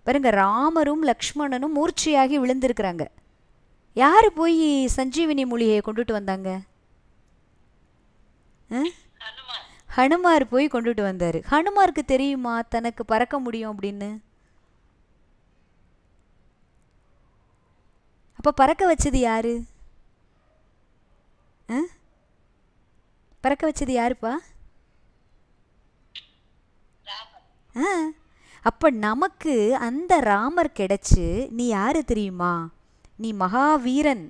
பாருங்க. ராமரும் லக்ஷ்மணனும் மூர்ச்சையாகி விழுந்திருக்கிறாங்க. யார் போய் சஞ்சீவனி மூலிகையை கொண்டுட்டு வந்தாங்க? ஹனுமார் போய் கொண்டுட்டு வந்தார். ஹனுமாருக்கு தெரியுமா தனக்கு பறக்க முடியும் அப்படின்னு? அப்போ பறக்க வச்சது யாரு? பறக்க வச்சது யாருப்பா? அப்போ நமக்கு அந்த ராமர் கிடைச்சு, நீ யாரு தெரியுமா? நீ மகாவீரன்.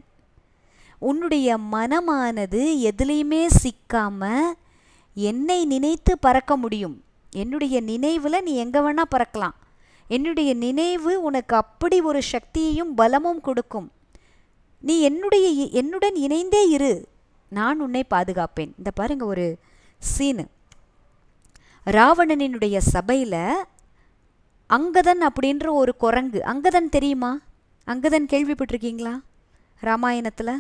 உன்னுடைய மனமானது எதுலேயுமே சிக்காம என்னை நினைத்து பறக்க முடியும். என்னுடைய நினைவில் நீ எங்கே வேணால் பறக்கலாம். என்னுடைய நினைவு உனக்கு அப்படி ஒரு சக்தியையும் பலமும் கொடுக்கும். நீ என்னுடன் இணைந்தே இரு, நான் உன்னை பாதுகாப்பேன். இந்த பாருங்க ஒரு சீனு. ராவணனினுடைய சபையில் அங்கதன் அப்படின்ற ஒரு குரங்கு. அங்கதன் தெரியுமா? அங்கதன் கேள்விப்பட்டிருக்கீங்களா ராமாயணத்தில்?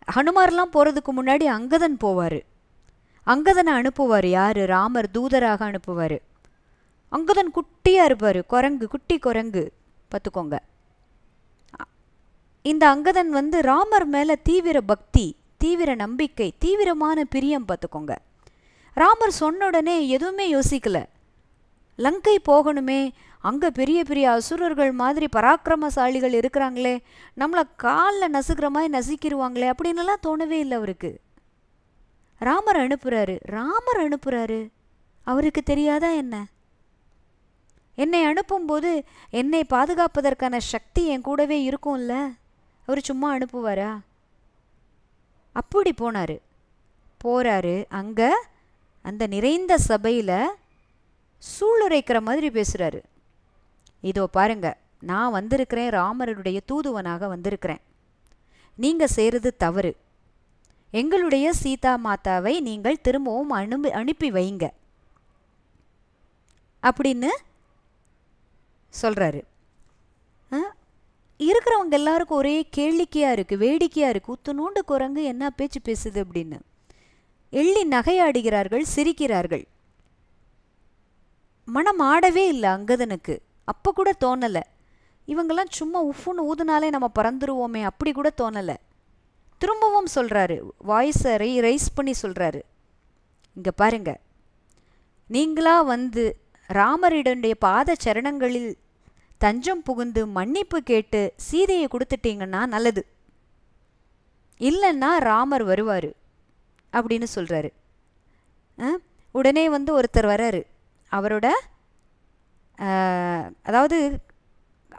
ஹனுமார்லாம் போகிறதுக்கு முன்னாடி அங்கதன் போவார். அங்கதனை அனுப்புவார் யார்? ராமர் தூதராக அனுப்புவார். அங்கதன் குட்டியாக இருப்பார், குரங்கு, குட்டி குரங்கு பார்த்துக்கோங்க. இந்த அங்கதன் ராமர் மேலே தீவிர பக்தி, தீவிர நம்பிக்கை, தீவிரமான பிரியம் பார்த்துக்கோங்க. ராமர் சொன்ன உடனே எதுவுமே யோசிக்கலை. லங்கை போகணுமே, அங்கே பெரிய பெரிய அசுரர்கள் மாதிரி பராக்கிரமசாலிகள் இருக்கிறாங்களே, நம்மளை காலில் நசுக்கிற மாதிரி நசுக்கிடுவாங்களே அப்படின்னுலாம் தோணவே இல்லை அவருக்கு. ராமர் அனுப்புகிறாரு. அவருக்கு தெரியாதா என்ன? என்னை அனுப்பும்போது என்னை பாதுகாப்பதற்கான சக்தி என் கூடவே இருக்கும்ல. அவர் சும்மா அனுப்புவாரா? அப்படி போறாரு. அங்கே அந்த நிறைந்த சபையில் சூளுரைக்கிற மாதிரி பேசுகிறாரு. இதோ பாருங்க, நான் வந்திருக்கிறேன், ராமருடைய தூதுவனாக வந்திருக்கிறேன். நீங்கள் செய்கிறது தவறு. எங்களுடைய சீதா மாதாவை நீங்கள் திரும்பவும் அனுப்பி வைங்க அப்படின்னு சொல்கிறாரு. இருக்கிறவங்க எல்லாருக்கும் ஒரே கேளிக்கையாக இருக்குது, வேடிக்கையாக இருக்குது. உத்துநூண்டு குரங்கு என்ன பேச்சு பேசுது அப்படின்னு எள்ளி நகையாடுகிறார்கள், சிரிக்கிறார்கள். மனம் ஆடவே இல்லை அங்கதனுக்கு. அப்போ கூட தோணலை, இவங்கெல்லாம் சும்மா உஃப்னு ஊதுனாலே நம்ம பறந்துருவோமே, அப்படி கூட தோணலை. திரும்பவும் சொல்கிறாரு, வாய்ஸை ரைஸ் பண்ணி சொல்கிறாரு, இங்கே பாருங்க, நீங்களா ராமரிடைய பாத சரணங்களில் தஞ்சம் புகுந்து மன்னிப்பு கேட்டு சீதையை கொடுத்துட்டீங்கன்னா நல்லது, இல்லைன்னா ராமர் வருவார் அப்படின்னு சொல்கிறாரு. உடனே ஒருத்தர் வராரு. அவரோட அதாவது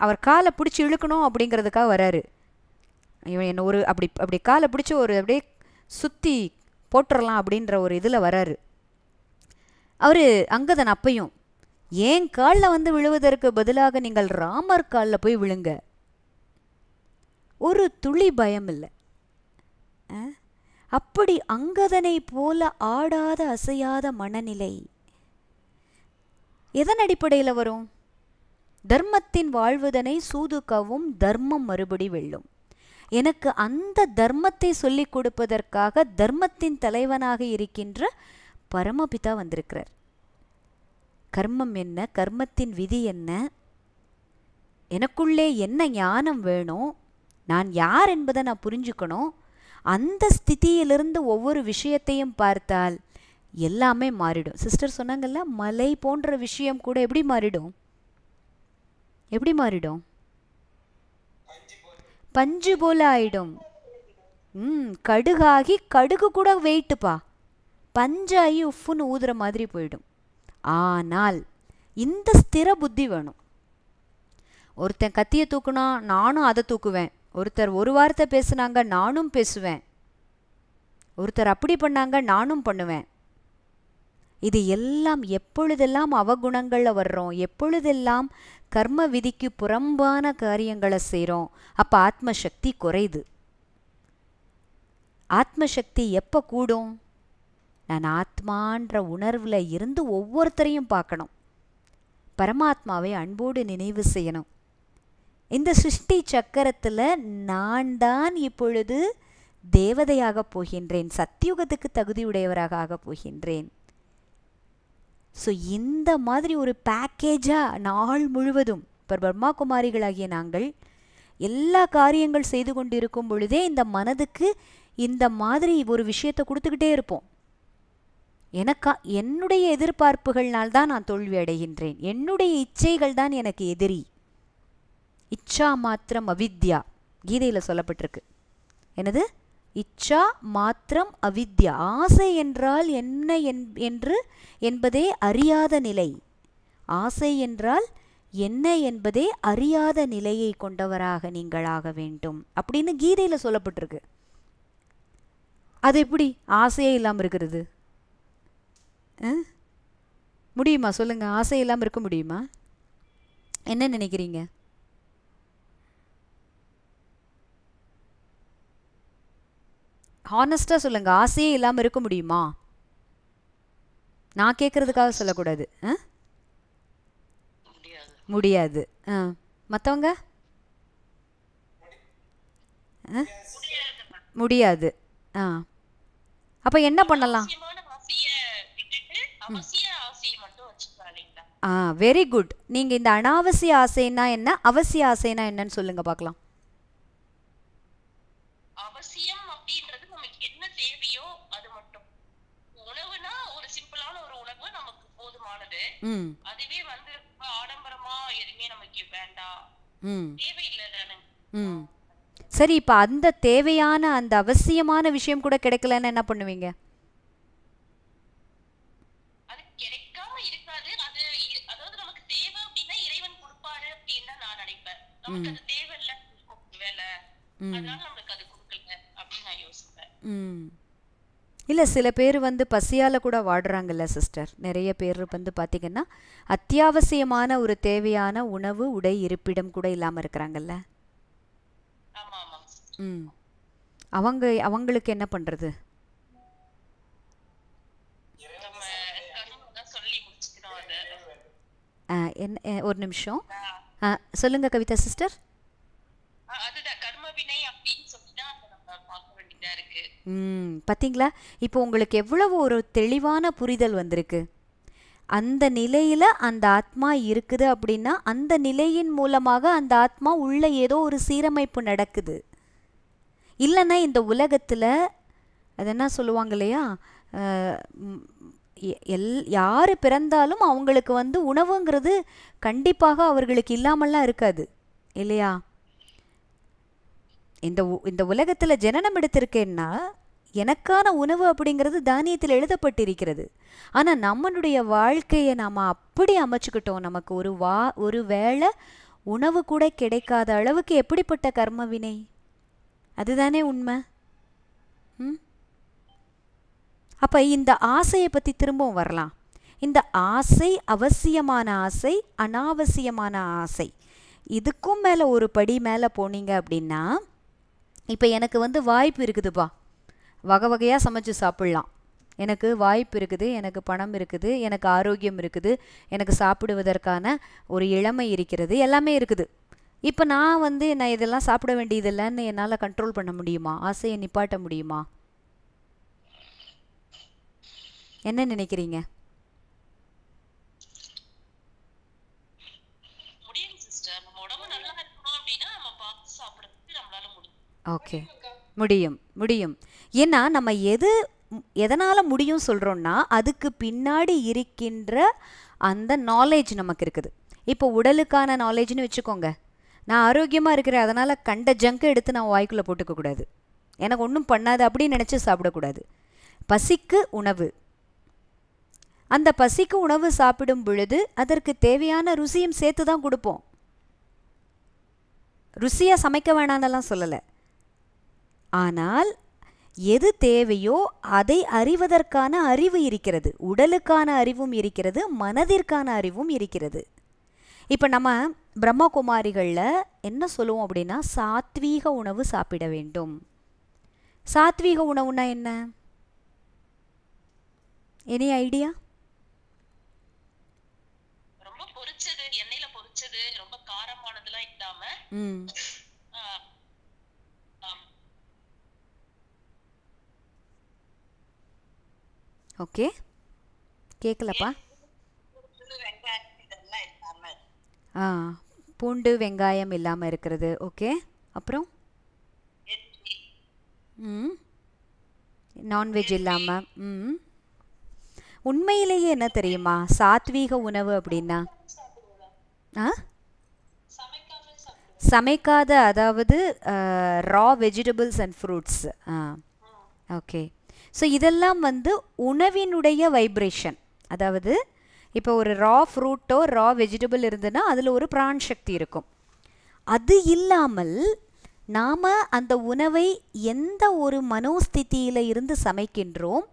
அவர் காலை பிடிச்சி இழுக்கணும் அப்படிங்கிறதுக்காக வராரு. இவன் என்ன அப்படி காலை பிடிச்சி அப்படியே சுற்றி போட்டுடலாம் அப்படின்ற ஒரு இதில் வராரு. அவர் அங்கதன் அப்பையும், ஏன் காலில் விழுவதற்கு பதிலாக நீங்கள் ராமர் காலில் போய் விழுங்க. ஒரு துளி பயம் இல்லை. அப்படி அங்கதனை போல ஆடாத அசையாத மனநிலை எதன் அடிப்படையில் வரும்? தர்மத்தின் வாழ்வுதனை சூதுக்கவும் தர்மம் மறுபடி வெல்லும். எனக்கு அந்த தர்மத்தை சொல்லிக் கொடுப்பதற்காக தர்மத்தின் தலைவனாக இருக்கின்ற பரமபிதா வந்திருக்கிறார். கர்மம் என்ன, கர்மத்தின் விதி என்ன, எனக்குள்ளே என்ன ஞானம் வேணும், நான் யார் என்பதை நான் புரிஞ்சுக்கணும். அந்த ஸ்திதியிலிருந்து ஒவ்வொரு விஷயத்தையும் பார்த்தால் எல்லாமே மாறிடும். சிஸ்டர் சொன்னாங்கல்ல, மலை போன்ற விஷயம் கூட எப்படி மாறிடும்? பஞ்சு போல ஆயிடும். கடுகாகி, கடுகு கூட வெயிட்டுப்பா, பஞ்சாயி உஃப்னு ஊதுற மாதிரி போயிடும். ஆனால் இந்த ஸ்திர புத்தி வேணும். ஒருத்தன் கத்தியை தூக்குனா நானும் அதை தூக்குவேன், ஒருத்தர் ஒரு வார்த்தை பேசுனாங்க நானும் பேசுவேன், ஒருத்தர் அப்படி பண்ணாங்க நானும் பண்ணுவேன். இது எல்லாம் எப்பொழுதெல்லாம் அவகுணங்களில் வர்றோம், எப்பொழுதெல்லாம் கர்ம விதிக்கு புறம்பான காரியங்களை செய்கிறோம், அப்போ ஆத்மசக்தி குறையுது. ஆத்மசக்தி எப்போ கூடும்? நான் ஆத்மான்ற உணர்வில் இருந்து ஒவ்வொருத்தரையும் பார்க்கணும், பரமாத்மாவை அன்போடு நினைவு செய்யணும். இந்த சிருஷ்டி சக்கரத்தில் நான் தான் இப்பொழுது தேவதையாக போகின்றேன், சத்தியுகத்துக்கு தகுதியுடையவராக ஆக போகின்றேன். ஸோ இந்த மாதிரி ஒரு பேக்கேஜாக நாள் முழுவதும் இப்போ பிரம்மா குமாரிகளாகிய நாங்கள் எல்லா காரியங்கள் செய்து கொண்டு இருக்கும் பொழுதே இந்த மனதுக்கு இந்த மாதிரி ஒரு விஷயத்தை கொடுத்துக்கிட்டே இருப்போம். என்னுடைய எதிர்பார்ப்புகள்னால் தான் நான் தோல்வி அடைகின்றேன், என்னுடைய இச்சைகள் தான் எனக்கு எதிரி. இச்சா மாத்திரம் அவித்யா, கீதையில் சொல்லப்பட்டிருக்கு. என்னது? இச்சா மாத்திரம் அவித்யா. ஆசை என்றால் என்ன என்று என்பதே அறியாத நிலை. ஆசை என்றால் என்ன என்பதே அறியாத நிலையை கொண்டவராக நீங்களாக வேண்டும் அப்படின்னு கீதையில் சொல்லப்பட்டிருக்கு. அது எப்படி ஆசையே இல்லாமல் இருக்கிறது? முடியுமா சொல்லுங்க? ஆசை இல்லாமல் இருக்க முடியுமா? என்ன நினைக்கிறீங்க? ஹானஸ்டாக சொல்லுங்க, ஆசையே இல்லாமல் இருக்க முடியுமா? நான் கேட்கறதுக்காக சொல்லக்கூடாது. முடியாது. மற்றவங்க? முடியாது. அப்போ என்ன பண்ணலாம்? Very good. நீங்கள் இந்த அனாவசிய ஆசைன்னா என்ன, அவசிய ஆசைனா என்னன்னு சொல்லுங்க பார்க்கலாம்.
அவசியம் அப்படின்றது நமக்கு என்ன தேவையோ அது மட்டும். உணவுனா ஒரு சிம்பிளான ஒரு உணவு நமக்கு போதுமானது. அதுவே வந்து ஆடம்பரமா எதுவுமே நமக்கு வேண்டாம், தேவையில்லை தானே.
சரி, இப்போ அந்த தேவையான அந்த அவசியமான விஷயம் கூட கிடைக்கலன்னு என்ன பண்ணுவீங்க?
அது கிடைக்காம இருக்காது. அது அதாவது நமக்கு தேவை அப்படின்னா இறைவன் கொடுப்பாரு அப்படின்னு நான் நினைப்பேன். நமக்கு அது தேவை இல்லை வேலை, அதனால நம்மளுக்கு அது கொடுக்கல அப்படின்னு நான் யோசிப்பேன்.
இல்லை, சில பேர் வந்து பசியால் கூட வாடுறாங்கல்ல சிஸ்டர். நிறைய பேர் வந்து பார்த்திங்கன்னா அத்தியாவசியமான ஒரு தேவையான உணவு, உடை, இருப்பிடம் கூட இல்லாமல் இருக்கிறாங்கல்ல. அவங்களுக்கு என்ன பண்ணுறது? ஒரு நிமிஷம் சொல்லுங்க கவிதா சிஸ்டர். பார்த்தீங்களா, இப்போ உங்களுக்கு எவ்வளவு ஒரு தெளிவான புரிதல் வந்திருக்கு. அந்த நிலையில் அந்த ஆத்மா இருக்குது அப்படின்னா அந்த நிலையின் மூலமாக அந்த ஆத்மா உள்ள ஏதோ ஒரு சீரமைப்பு நடக்குது. இல்லைன்னா இந்த உலகத்தில் அது என்ன சொல்லுவாங்க இல்லையா, யார் பிறந்தாலும் அவங்களுக்கு வந்து உணவுங்கிறது கண்டிப்பாக அவர்களுக்கு இல்லாமல்லாம் இருக்காது இல்லையா? இந்த உலகத்தில் ஜனனம் எடுத்திருக்கேன்னா எனக்கான உணவு அப்படிங்கிறது தானியத்தில் எழுதப்பட்டிருக்கிறது. ஆனால் நம்மளுடைய வாழ்க்கையை நாம் அப்படி அமைச்சுக்கிட்டோம், நமக்கு ஒரு வேளை உணவு கூட கிடைக்காத அளவுக்கு எப்படிப்பட்ட கர்ம வினை. அதுதானே உண்மை. அப்போ இந்த ஆசையை பற்றி திரும்பவும் வரலாம். இந்த ஆசை அவசியமான ஆசை, அனாவசியமான ஆசை. இதுக்கும் மேலே ஒரு படி மேலே போனீங்க அப்படின்னா, இப்போ எனக்கு வந்து வாய்ப்பு இருக்குதுப்பா, வகை வகையாக சமைச்சு சாப்பிட்லாம், எனக்கு வாய்ப்பு இருக்குது, எனக்கு பணம் இருக்குது, எனக்கு ஆரோக்கியம் இருக்குது, எனக்கு சாப்பிடுவதற்கான ஒரு இளமை இருக்கிறது, எல்லாமே இருக்குது. இப்போ நான் இதெல்லாம் சாப்பிட வேண்டியதில்லைன்னு என்னால் கண்ட்ரோல் பண்ண முடியுமா? ஆசையை நிப்பாட்ட முடியுமா? என்ன நினைக்கிறீங்க? ஓகே, முடியும். ஏன்னா நம்ம எதனால் முடியும் சொல்கிறோன்னா அதுக்கு பின்னாடி இருக்கின்ற அந்த நாலேஜ் நமக்கு இருக்குது. இப்போ உடலுக்கான நாலேஜ்னு வச்சுக்கோங்க. நான் ஆரோக்கியமாக இருக்கிறேன், அதனால் கண்ட ஜங்கை எடுத்து நான் வாய்க்குள்ளே போட்டுக்கக்கூடாது, எனக்கு ஒன்றும் பண்ணாது அப்படின்னு நினச்சி சாப்பிடக்கூடாது. பசிக்கு உணவு, அந்த பசிக்கு உணவு சாப்பிடும் பொழுது அதற்கு தேவையான ருசியும் சேர்த்து தான் கொடுப்போம். ருசியாக சமைக்க வேணான்னெல்லாம் சொல்லலை. ஆனால் எது தேவையோ அதை அறிவதற்கான அறிவு இருக்கிறது, உடலுக்கான அறிவும் இருக்கிறது, மனதிற்கான அறிவும் இருக்கிறது. இப்போ நம்ம பிரம்மகுமாரிகளில் என்ன சொல்லுவோம் அப்படின்னா, சாத்வீக உணவு சாப்பிட வேண்டும். சாத்வீக உணவுனா என்ன? Any idea?
ரொம்ப பொரிச்சது, எண்ணெயில பொரிச்சது, ரொம்ப காரமானதெல்லாம் இல்லாம
ஓகே, கேட்கலப்பா. ஆ, பூண்டு வெங்காயம் இல்லாமல் இருக்கிறது. ஓகே, அப்புறம் ம் நான்வெஜ் இல்லாமல். ம் உண்மையிலேயே என்ன தெரியுமா சாத்வீக உணவு அப்படின்னா? ஆ, சமைக்காத, அதாவது ரா வெஜிடபிள்ஸ் அண்ட் ஃப்ரூட்ஸ். ஆ, ஓகே. ஸோ இதெல்லாம் வந்து உணவினுடைய வைப்ரேஷன். அதாவது இப்போ ஒரு ரா ஃப்ரூட்டோ ரா வெஜிடபிள் இருந்ததுன்னா அதில் ஒரு பிராண சக்தி இருக்கும். அது இல்லாமல் நாம் அந்த உணவை எந்த ஒரு மனோஸ்திதியில் இருந்து சமைக்கின்றோம்,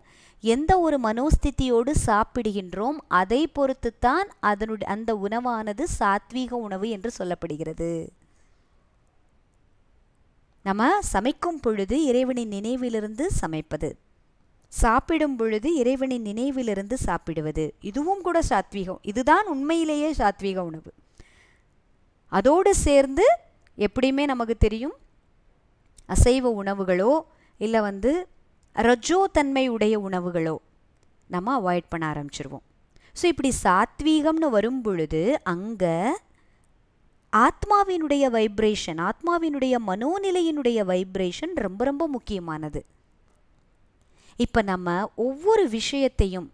எந்த ஒரு மனோஸ்திதியோடு சாப்பிடுகின்றோம், அதை பொறுத்துத்தான் அந்த உணவானது சாத்வீக உணவு என்று சொல்லப்படுகிறது. நம்ம சமைக்கும் பொழுது இறைவனின் நினைவிலிருந்து சமைப்பது, சாப்பிடும் பொழுது இறைவனின் நினைவிலிருந்து சாப்பிடுவது, இதுவும் கூட சாத்வீகம். இதுதான் உண்மையிலேயே சாத்வீக உணவு. அதோடு சேர்ந்து எப்படியுமே நமக்கு தெரியும், அசைவ உணவுகளோ இல்லை வந்து ரஜோ தன்மை உடைய உணவுகளோ நம்ம அவாய்ட் பண்ண ஆரம்பிச்சிருவோம். ஸோ இப்படி சாத்வீகம்னு வரும் பொழுது அங்கே ஆத்மாவினுடைய வைப்ரேஷன், ஆத்மாவினுடைய மனோநிலையினுடைய வைப்ரேஷன் ரொம்ப ரொம்ப முக்கியமானது. இப்போ நம்ம ஒவ்வொரு விஷயத்தையும்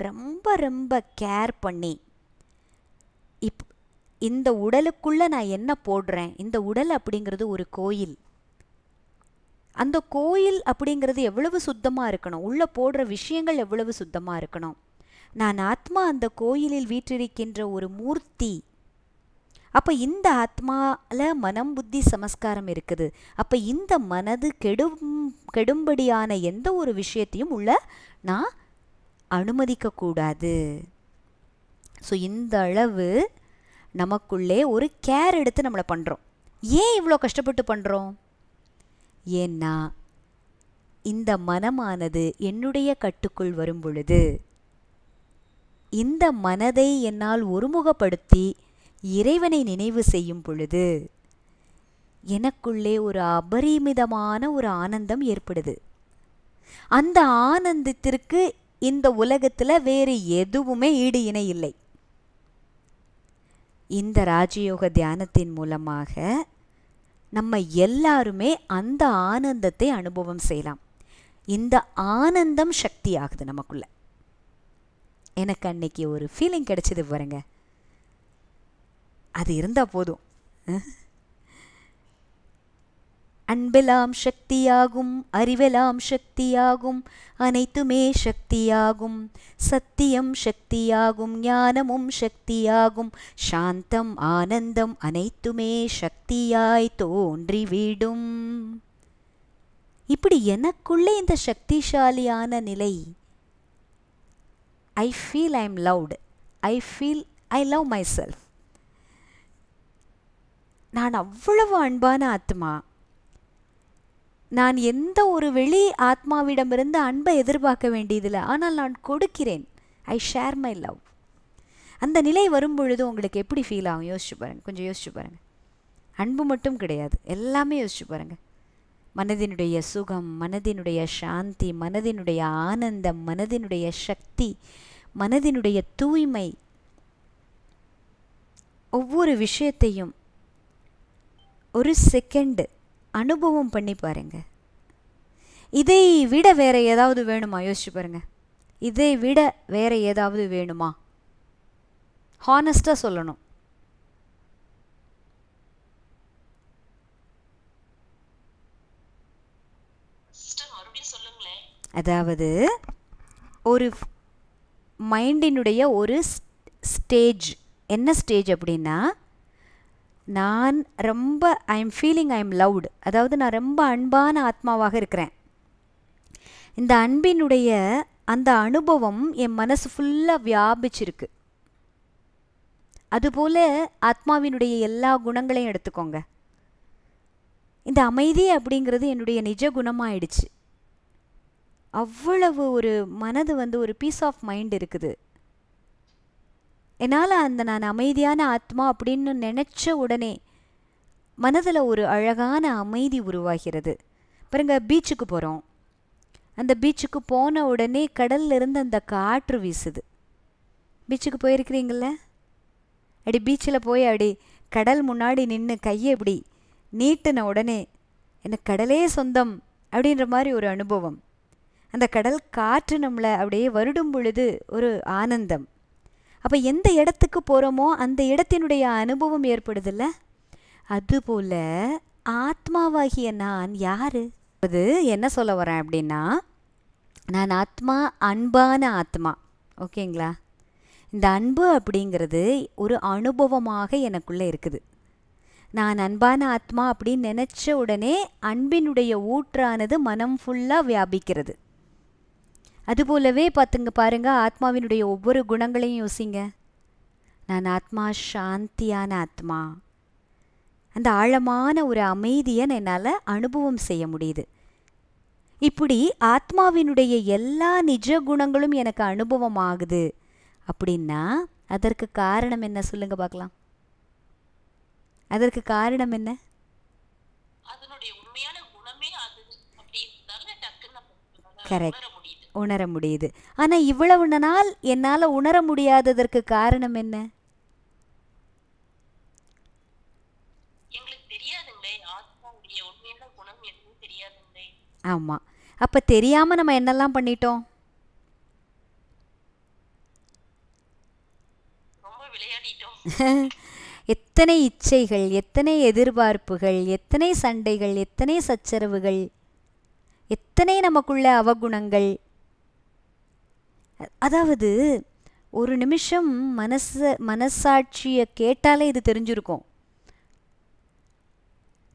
ரொம்ப ரொம்ப கேர் பண்ணி, இந்த உடலுக்குள்ளே நான் என்ன போடுறேன், இந்த உடல் அப்படிங்கிறது ஒரு கோயில், அந்த கோயில் அப்படிங்கிறது எவ்வளவு சுத்தமாக இருக்கணும், உள்ளே போடுற விஷயங்கள் எவ்வளவு சுத்தமாக இருக்கணும். நான் ஆத்மா அந்த கோயிலில் வீற்றிருக்கின்ற ஒரு மூர்த்தி. அப்போ இந்த ஆத்மாவில் மனம் புத்தி சமஸ்காரம் இருக்குது. அப்போ இந்த மனது கெடும்படியான எந்த ஒரு விஷயத்தையும் உள்ள நான் அனுமதிக்கக்கூடாது. ஸோ இந்த அளவு நமக்குள்ளே ஒரு கேர் எடுத்து நம்மளை பண்ணுறோம். ஏன் இவ்வளோ கஷ்டப்பட்டு பண்ணுறோம்? ஏன்னா இந்த மனமானது என்னுடைய கட்டுக்குள் வரும் பொழுது, இந்த மனதை என்னால் ஒருமுகப்படுத்தி இறைவனை நினைவு செய்யும் பொழுது எனக்குள்ளே ஒரு அபரிமிதமான ஒரு ஆனந்தம் ஏற்படுது. அந்த ஆனந்தத்திற்கு இந்த உலகத்தில் வேறு எதுவுமே ஈடு இணை இல்லை. இந்த ராஜயோக தியானத்தின் மூலமாக நம்ம எல்லாருமே அந்த ஆனந்தத்தை அனுபவம் செய்யலாம். இந்த ஆனந்தம் சக்தி ஆகுது நமக்குள்ள. எனக்கு அன்னைக்கு ஒரு ஃபீலிங் கிடைச்சது பாருங்க, அது இருந்தால் போதும். அன்பெல்லாம் சக்தியாகும், அறிவெல்லாம் சக்தியாகும், அனைத்துமே சக்தியாகும், சத்தியம் சக்தியாகும், ஞானமும் சக்தியாகும், சாந்தம் ஆனந்தம் அனைத்துமே சக்தியாய் தோன்றிவிடும். இப்படி எனக்குள்ளே இந்த சக்திசாலியான நிலை, I feel I am loved, I feel I love my self. நான் அவ்வளவு அன்பான ஆத்மா. நான் எந்த ஒரு வெளி ஆத்மாவிடமிருந்து அன்பை எதிர்பார்க்க வேண்டியதில்லை, ஆனால் நான் கொடுக்கிறேன். ஐ ஷேர் மை லவ். அந்த நிலை வரும் பொழுது உங்களுக்கு எப்படி ஃபீல் ஆகும் யோசிச்சு பாருங்கள், கொஞ்சம் யோசிச்சு பாருங்கள். அன்பு மட்டும் கிடையாது, எல்லாமே யோசிச்சு பாருங்கள். மனதினுடைய சுகம், மனதினுடைய சாந்தி, மனதினுடைய ஆனந்தம், மனதினுடைய சக்தி, மனதினுடைய தூய்மை, ஒவ்வொரு விஷயத்தையும் ஒரு செகண்ட் அனுபவம் பண்ணி பாருங்க. இதை விட வேற ஏதாவது வேணுமா யோசிச்சு பாருங்க. இதை விட வேற ஏதாவது வேணுமா? ஹானஸ்டா சொல்லணும். அதாவது ஒரு மைண்டினுடைய ஒரு ஸ்டேஜ், என்ன ஸ்டேஜ் அப்படின்னா, நான் ரொம்ப I am feeling I am loved, அதாவது நான் ரொம்ப அன்பான ஆத்மாவாக இருக்கிறேன். இந்த அன்பினுடைய அந்த அனுபவம் என் மனசு ஃபுல்லாக வியாபிச்சிருக்கு. அதுபோல் ஆத்மாவினுடைய எல்லா குணங்களையும் எடுத்துக்கோங்க. இந்த அமைதி அப்படிங்கிறது என்னுடைய நிஜ குணமாயிடுச்சு. அவ்வளவு ஒரு மனது வந்து ஒரு பீஸ் ஆஃப் மைண்ட் இருக்குது. என்னால் அந்த நான் அமைதியான ஆத்மா அப்படின்னு நினச்ச உடனே மனதில் ஒரு அழகான அமைதி உருவாகிறது. பாருங்க, பீச்சுக்கு போகிறோம், அந்த பீச்சுக்கு போன உடனே கடல்ல இருந்து அந்த காற்று வீசுது. பீச்சுக்கு போயிருக்கிறீங்கள? அப்படி பீச்சில் போய் அப்படி கடல் முன்னாடி நின்று கையை இப்படி நீட்டின உடனே எனக்கு கடலே சொந்தம் அப்படின்ற மாதிரி ஒரு அனுபவம். அந்த கடல் காற்று நம்மளை அப்படியே வருடும் பொழுது ஒரு ஆனந்தம். அப்போ எந்த இடத்துக்கு போகிறோமோ அந்த இடத்தினுடைய அனுபவம் ஏற்படுதில்ல? அதுபோல் ஆத்மாவாகிய நான் யார்? அது என்ன சொல்ல வரேன் அப்படின்னா, நான் ஆத்மா, அன்பான ஆத்மா. ஓகேங்களா? இந்த அன்பு அப்படிங்கிறது ஒரு அனுபவமாக எனக்குள்ளே இருக்குது. நான் அன்பான ஆத்மா அப்படின்னு நினச்ச உடனே அன்பினுடைய ஊற்றானது மனம் ஃபுல்லாக வியாபிக்கிறது. அதுபோலவே பாருங்க, ஆத்மாவினுடைய ஒவ்வொரு குணங்களையும் யோசிங்க. நான் ஆத்மா, சாந்தியான ஆத்மா. அந்த ஆழமான ஒரு அமைதியை என்னால் அனுபவம் செய்ய முடியுது. இப்படி ஆத்மாவினுடைய எல்லா நிஜ குணங்களும் எனக்கு அனுபவம் ஆகுது அப்படின்னா அதற்கு காரணம் என்ன சொல்லுங்க பார்க்கலாம்? அதற்கு காரணம் என்ன?
அதனுடைய உண்மையான குணமே அது அப்படின்றதால டக்குன்னு
கரெக்ட், உணர முடியுது. ஆனா இவ்வளவு நாள் என்னால உணர முடியாததற்கு காரணம் என்ன?
எங்களுக்கு தெரியாதுங்களே, ஆத்மாவுடைய உண்மையான குணம் எதுவும் தெரியாதுங்களே.
ஆமா, அப்ப தெரியாம நம்ம என்னெல்லாம் பண்ணிட்டோம்?
ரொம்ப விளையாடிட்டோம்.
எத்தனை இச்சைகள், எத்தனை எதிர்பார்ப்புகள், எத்தனை சண்டைகள், எத்தனை சச்சரவுகள், எத்தனை நமக்குள்ள அவகுணங்கள். அதாவது ஒரு நிமிஷம் மனசாட்சியை கேட்டாலே இது தெரிஞ்சிருக்கும்.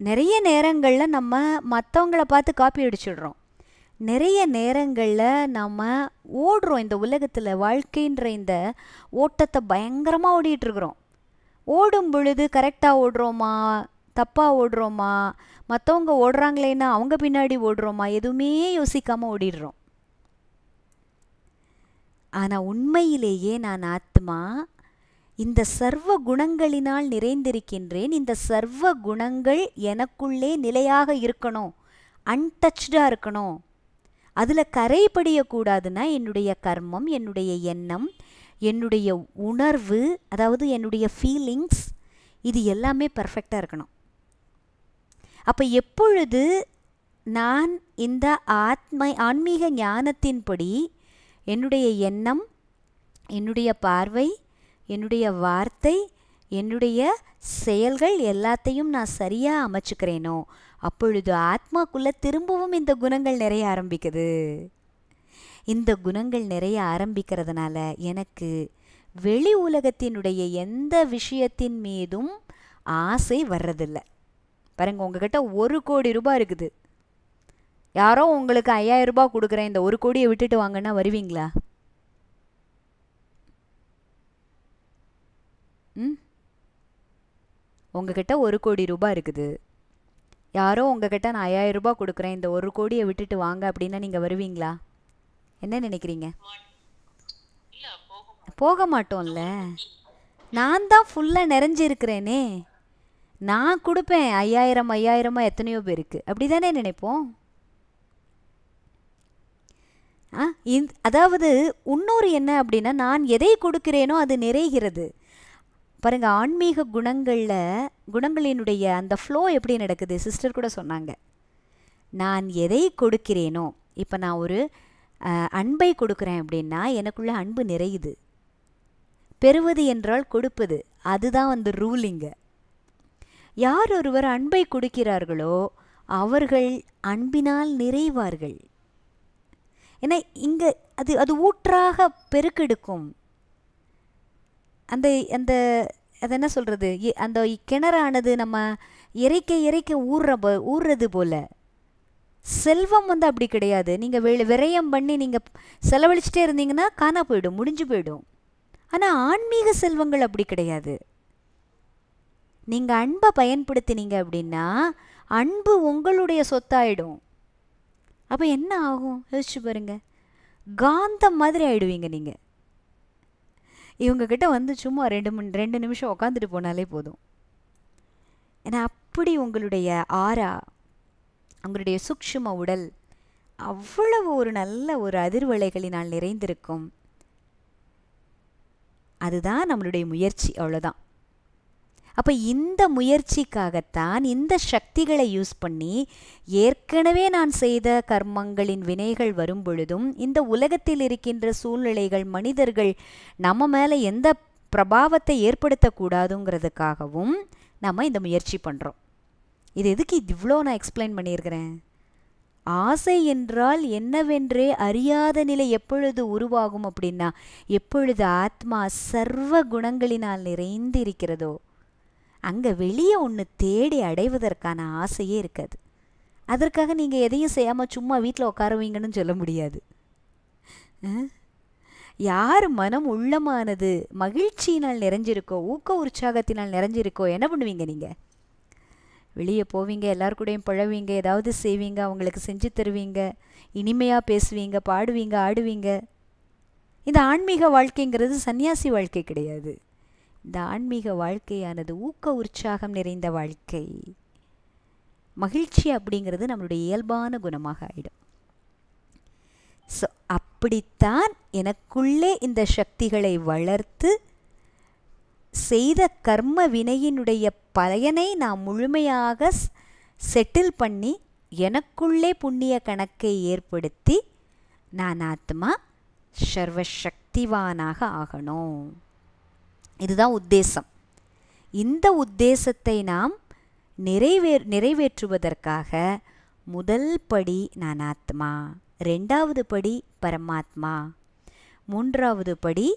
நிறைய நேரங்களில் நம்ம மற்றவங்கள பார்த்து காப்பி அடிச்சிடுறோம். நிறைய நேரங்களில் நம்ம ஓடுறோம் இந்த உலகத்தில். வாழ்க்கைன்ற இந்த ஓட்டத்தை பயங்கரமாக ஓடிட்டுருக்குறோம். ஓடும் பொழுது கரெக்டாக ஓடுறோமா, தப்பாக ஓடுறோமா, மற்றவங்க ஓடுறாங்களேன்னா அவங்க பின்னாடி ஓடுறோமா, எதுவுமே யோசிக்காமல் ஓடிடுறோம். ஆனால் உண்மையிலேயே நான் ஆத்மா, இந்த சர்வ குணங்களினால் நிறைந்திருக்கின்றேன். இந்த சர்வ குணங்கள் எனக்குள்ளே நிலையாக இருக்கணும், அன்டச்சாக இருக்கணும். அதில் கரைபடியக்கூடாதுன்னா என்னுடைய கர்மம், என்னுடைய எண்ணம், என்னுடைய உணர்வு, அதாவது என்னுடைய ஃபீலிங்ஸ், இது எல்லாமே பர்ஃபெக்டாக இருக்கணும். அப்போ எப்பொழுது நான் இந்த ஆன்மீக ஞானத்தின்படி என்னுடைய எண்ணம், என்னுடைய பார்வை, என்னுடைய வார்த்தை, என்னுடைய செயல்கள் எல்லாத்தையும் நான் சரியாக அமைச்சுக்கிறேனோ அப்பொழுது ஆத்மாக்குள்ளே திரும்பவும் இந்த குணங்கள் நிறைய ஆரம்பிக்குது. இந்த குணங்கள் நிறைய ஆரம்பிக்கிறதுனால எனக்கு வெளி உலகத்தினுடைய எந்த விஷயத்தின் மீதும் ஆசை வர்றதில்லை. பாருங்க, உங்ககிட்ட 1 கோடி ரூபாய் இருக்குது. யாரோ உங்களுக்கு 5000 ரூபாய் கொடுக்குறேன், இந்த 1 கோடியை விட்டுட்டு வாங்கன்னா வருவீங்களா? உங்ககிட்ட 1 கோடி ரூபாய் இருக்குது. யாரோ உங்ககிட்ட நான் 5000 ரூபாய் கொடுக்குறேன், இந்த 1 கோடியை விட்டுட்டு வாங்க அப்படின்னா நீங்கள் வருவீங்களா? என்ன நினைக்கிறீங்க? போக மாட்டோம்ல. நான் தான் ஃபுல்லாக நிறைஞ்சிருக்கிறேனே, நான் கொடுப்பேன். 5000 எத்தனையோ பேருக்கு அப்படி தானே நினைப்போம். அதாவது இன்னொரு என்ன அப்படின்னா, நான் எதை கொடுக்கிறேனோ அது நிறைகிறது. பாருங்க, ஆன்மீக குணங்களினுடைய அந்த ஃப்ளோ எப்படி நடக்குது? சிஸ்டர் கூட சொன்னாங்க, நான் எதை கொடுக்கிறேனோ, இப்போ நான் ஒரு அன்பை கொடுக்குறேன் அப்படின்னா எனக்குள்ள அன்பு நிறையுது. பெறுவது என்றால் கொடுப்பது, அதுதான் வந்து ரூலிங்கு. யார் ஒருவர் அன்பை கொடுக்கிறார்களோ அவர்கள் அன்பினால் நிறைவார்கள். ஏன்னா இங்கே அது ஊற்றாக பெருக்கெடுக்கும். அந்த அந்த அது என்ன சொல்கிறது, அந்த கிணறானது நம்ம இறைக்க ஊறுறது போல். செல்வம் வந்து அப்படி கிடையாது. நீங்கள் விரயம் பண்ணி நீங்கள் செலவழிச்சிட்டே இருந்தீங்கன்னா காணா போயிடும், முடிஞ்சு போயிடும். ஆனால் ஆன்மீக செல்வங்கள் அப்படி கிடையாது. நீங்கள் அன்பை பயன்படுத்தினீங்க அப்படின்னா அன்பு உங்களுடைய சொத்தாயிடும். அப்போ என்ன ஆகும் யோசிச்சு பாருங்க, காந்தம் மாதிரி ஆயிடுவீங்க நீங்கள். இவங்கக்கிட்ட வந்து சும்மா 2 நிமிஷம் உட்காந்துட்டு போனாலே போதும். ஏன்னா அப்படி உங்களுடைய ஆரா, உங்களுடைய சூக்ஷ்ம உடல் அவ்வளவு ஒரு நல்ல ஒரு அதிர்வலைகளினால் நிறைந்திருக்கும். அதுதான் நம்மளுடைய முயற்சி, அவ்வளோதான். அப்போ இந்த முயற்சிக்காகத்தான் இந்த சக்திகளை யூஸ் பண்ணி ஏற்கனவே நான் செய்த கர்மங்களின் வினைகள் வரும் பொழுதும் இந்த உலகத்தில் இருக்கின்ற சூழ்நிலைகள் மனிதர்கள் நம்ம மேலே எந்த பிரபாவத்தை ஏற்படுத்தக்கூடாதுங்கிறதுக்காகவும் நம்ம இந்த முயற்சி பண்ணுறோம். இது எதுக்கு இவ்வளோ நான் எக்ஸ்பிளைன் பண்ணியிருக்கிறேன்? ஆசை என்றால் என்னவென்றே அறியாத நிலை எப்பொழுது உருவாகும் அப்படின்னா, எப்பொழுது ஆத்மா சர்வ குணங்களினால் நிறைந்து இருக்கிறதோ அங்கே வெளியே ஒன்று தேடி அடைவதற்கான ஆசையே இருக்காது. அதற்காக நீங்கள் எதையும் செய்யாமல் சும்மா வீட்டில் உட்காருவீங்கன்னு சொல்ல முடியாது. யார் மனம் உள்ளமானது மகிழ்ச்சியினால் நிறைஞ்சிருக்கோ, ஊக்க உற்சாகத்தினால் நிறைஞ்சிருக்கோ, என்ன பண்ணுவீங்க? நீங்கள் வெளியே போவீங்க, எல்லாருக்கூடையும் பழவீங்க, ஏதாவது செய்வீங்க, அவங்களுக்கு செஞ்சு தருவீங்க, இனிமையாக பேசுவீங்க, பாடுவீங்க, ஆடுவீங்க. இந்த ஆன்மீக வாழ்க்கைங்கிறது சன்னியாசி வாழ்க்கை கிடையாது. இந்த ஆன்மீக வாழ்க்கையானது ஊக்க உற்சாகம் நிறைந்த வாழ்க்கை. மகிழ்ச்சி அப்படிங்கிறது நம்மளுடைய இயல்பான குணமாக ஆயிடும். ஸோ அப்படித்தான் எனக்குள்ளே இந்த சக்திகளை வளர்த்து செய்த கர்ம வினையினுடைய பயனை நான் முழுமையாக செட்டில் பண்ணி எனக்குள்ளே புண்ணிய கணக்கை ஏற்படுத்தி நான் ஆத்மா சர்வசக்திவானாக ஆகணும். இதுதான் உத்தேசம். இந்த உத்தேசத்தை நாம் நிறைவேற்றுவதற்காக முதல் படி நான் ஆத்மா, ரெண்டாவது படி பரமாத்மா, மூன்றாவது படி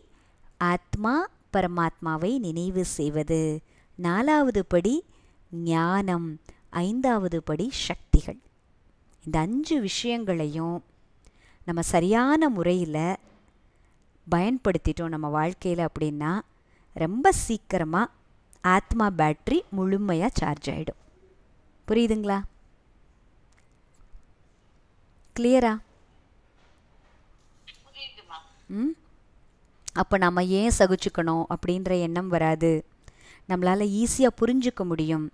ஆத்மா பரமாத்மாவை நினைவு செய்வது, நாலாவது படி ஞானம், ஐந்தாவது படி சக்திகள். இந்த 5 விஷயங்களையும் நம்ம சரியான முறையில் பயன்படுத்திட்டோம் நம்ம வாழ்க்கையில் அப்படின்னா ரொம்ப சீக்கிரமாக ஆத்மா பேட்ரி முழுமையாக சார்ஜ் ஆகிடும். புரியுதுங்களா? கிளியரா? அப்போ நம்ம ஏன் சகிச்சுக்கணும் அப்படின்ற எண்ணம் வராது. நம்மளால் ஈஸியாக புரிஞ்சுக்க முடியும்.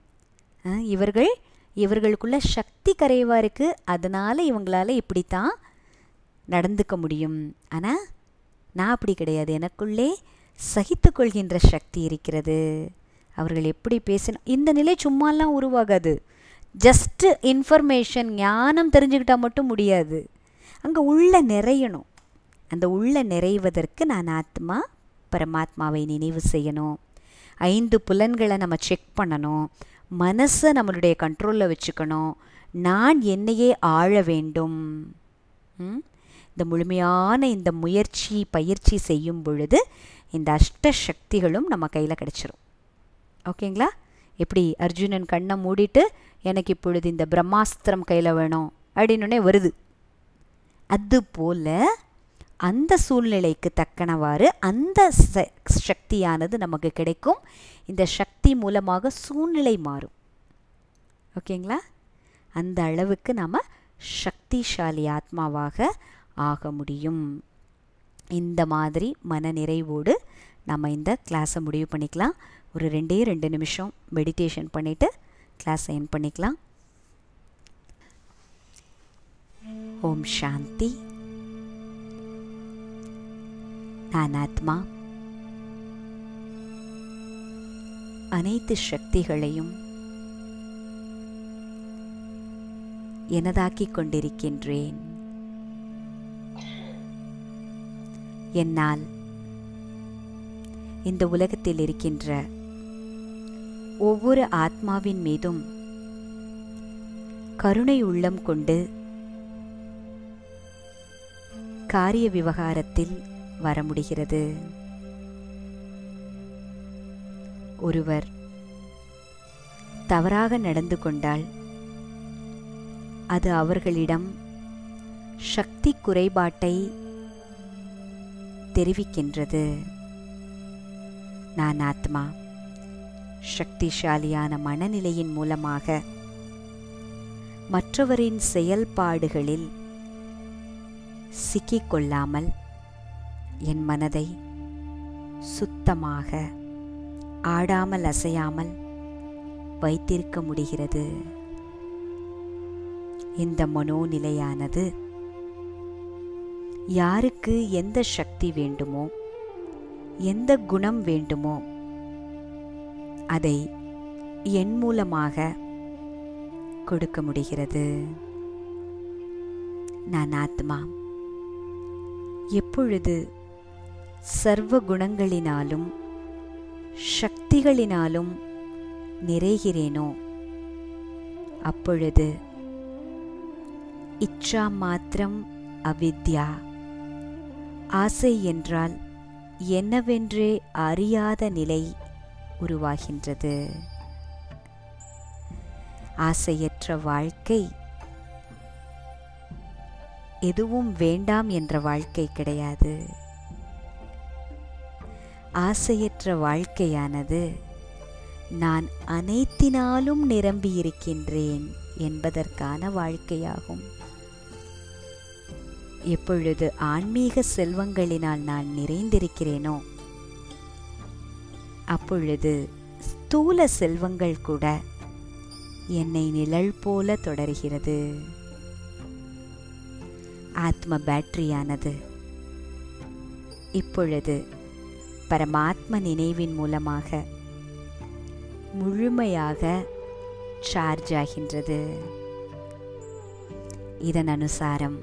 இவர்களுக்குள்ள சக்தி கரைவாக இருக்குது, அதனால் இவங்களால இப்படித்தான் நடந்துக்க முடியும். ஆனால் நான் அப்படி கிடையாது. எனக்குள்ளே சகித்து கொள்கின்ற சக்தி இருக்கிறது. அவர்கள் எப்படி பேசின இந்த நிலை சும்மாலாம் உருவாகாது. ஜஸ்ட்டு இன்ஃபர்மேஷன் ஞானம் தெரிஞ்சுக்கிட்டால் மட்டும் முடியாது. அங்கே உள்ள நிறையணும். அந்த உள்ள நிறைவதற்கு நான் ஆத்மா பரமாத்மாவை நினைவு செய்யணும். 5 புலன்களை நம்ம செக் பண்ணணும். மனசை நம்மளுடைய கண்ட்ரோலில் வச்சுக்கணும். நான் என்னையே ஆழ வேண்டும். இந்த முழுமையான இந்த பயிற்சி செய்யும் பொழுது இந்த அஷ்ட சக்திகளும் நம்ம கையில் கிடச்சிரும். ஓகேங்களா? எப்படி அர்ஜுனன் கண்ணை மூடிட்டு எனக்கு இப்பொழுது இந்த பிரம்மாஸ்திரம் கையில் வேணும் அப்படின்னே வருது. அதுபோல் அந்த சூழ்நிலைக்கு தக்கனவாறு அந்த சக்தியானது நமக்கு கிடைக்கும். இந்த சக்தி மூலமாக சூழ்நிலை மாறும். ஓகேங்களா? அந்த அளவுக்கு நாம் சக்திசாலி ஆத்மாவாக ஆக முடியும். இந்த மாதிரி மன நிறைவோடு நம்ம இந்த கிளாஸை முடிவு பண்ணிக்கலாம். ஒரு 2 நிமிஷம் மெடிடேஷன் பண்ணிவிட்டு கிளாஸை எண்ட் பண்ணிக்கலாம். ஓம் சாந்தி. நான் ஆத்மா அனைத்து சக்திகளையும் எனதாக்கிக் கொண்டிருக்கின்றேன். என்னால் இந்த உலகத்தில் இருக்கின்ற ஒவ்வொரு ஆத்மாவின் மீதும் கருணை உள்ளம் கொண்டு காரிய விவகாரத்தில் வர முடிகிறது. ஒருவர் தவறாக நடந்து கொண்டால் அது அவர்களிடம் சக்தி குறைபாட்டை தெரிவிக்கின்றது. நான் ஆத்மா சக்திசாலியான மனநிலையின் மூலமாக மற்றவரின் செயல்பாடுகளில் சிக்கிக்கொள்ளாமல் என் மனதை சுத்தமாக ஆடாமல் அசையாமல் வைத்திருக்க முடிகிறது. இந்த மனோநிலையானது யாருக்கு எந்த சக்தி வேண்டுமோ, எந்த குணம் வேண்டுமோ அதை என் மூலமாக கொடுக்க முடிகிறது. நான் ஆத்மா. எப்பொழுது சர்வ குணங்களினாலும் சக்திகளினாலும் நிறைகிறேனோ அப்பொழுது இச்சா மாத்திரம் அவித்யா, ஆசை என்றால் என்னவென்றே அறியாத நிலை உருவாகின்றது. ஆசையற்ற வாழ்க்கை எதுவும் வேண்டாம் என்ற வாழ்க்கை கிடையாது. ஆசையற்ற வாழ்க்கையானது நான் அனைத்தினாலும் நிரம்பியிருக்கின்றேன் என்பதற்கான வாழ்க்கையாகும். எப்பொழுது ஆன்மீக செல்வங்களினால் நான் நிறைந்திருக்கிறேனோ அப்பொழுது ஸ்தூல செல்வங்கள் கூட என்னை நிழல் போல தொடர்கிறது. ஆத்ம பேட்டரியானது இப்பொழுது பரமாத்ம நினைவின் மூலமாக முழுமையாக சார்ஜ் ஆகின்றது. இதன் அனுசாரம்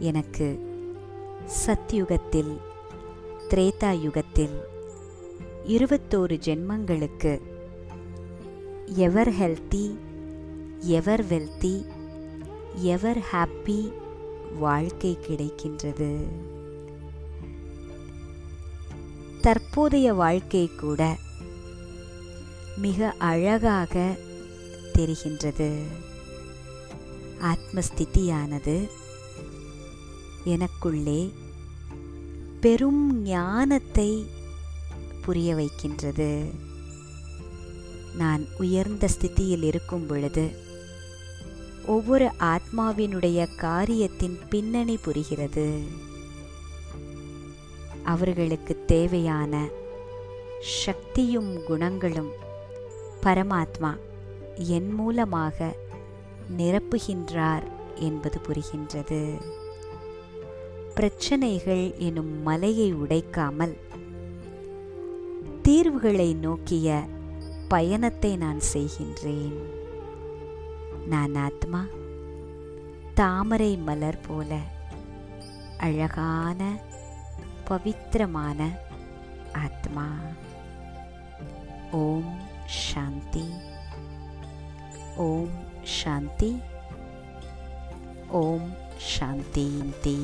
எனக்கு சத்யுகத்தில், திரேதா யுகத்தில் 21 ஜென்மங்களுக்கு எவர் ஹெல்த்தி, எவர் வெல்த்தி, எவர் ஹாப்பி வாழ்க்கை கிடைக்கின்றது. தற்போதைய வாழ்க்கை கூட மிக அழகாக தெரிகின்றது. ஆத்மஸ்திதியானது எனக்குள்ளே பெரும் ஞானத்தை புரிய வைக்கின்றது. நான் உயர்ந்த ஸ்திதியில் இருக்கும் பொழுது ஒவ்வொரு ஆத்மாவினுடைய காரியத்தின் பின்னணி புரிகிறது. அவர்களுக்கு தேவையான சக்தியும் குணங்களும் பரமாத்மா என் மூலமாக நிரப்புகின்றார் என்பது புரிகின்றது. பிரச்சனைகள் எனும் மலையை உடைக்காமல் தீர்வுகளை நோக்கிய பயணத்தை நான் செய்கின்றேன். நான் ஆத்மா தாமரை மலர் போல அழகான பவித்திரமான ஆத்மா. ஓம் சாந்தி. ஓம் சாந்தி. ஓம் சாந்தி.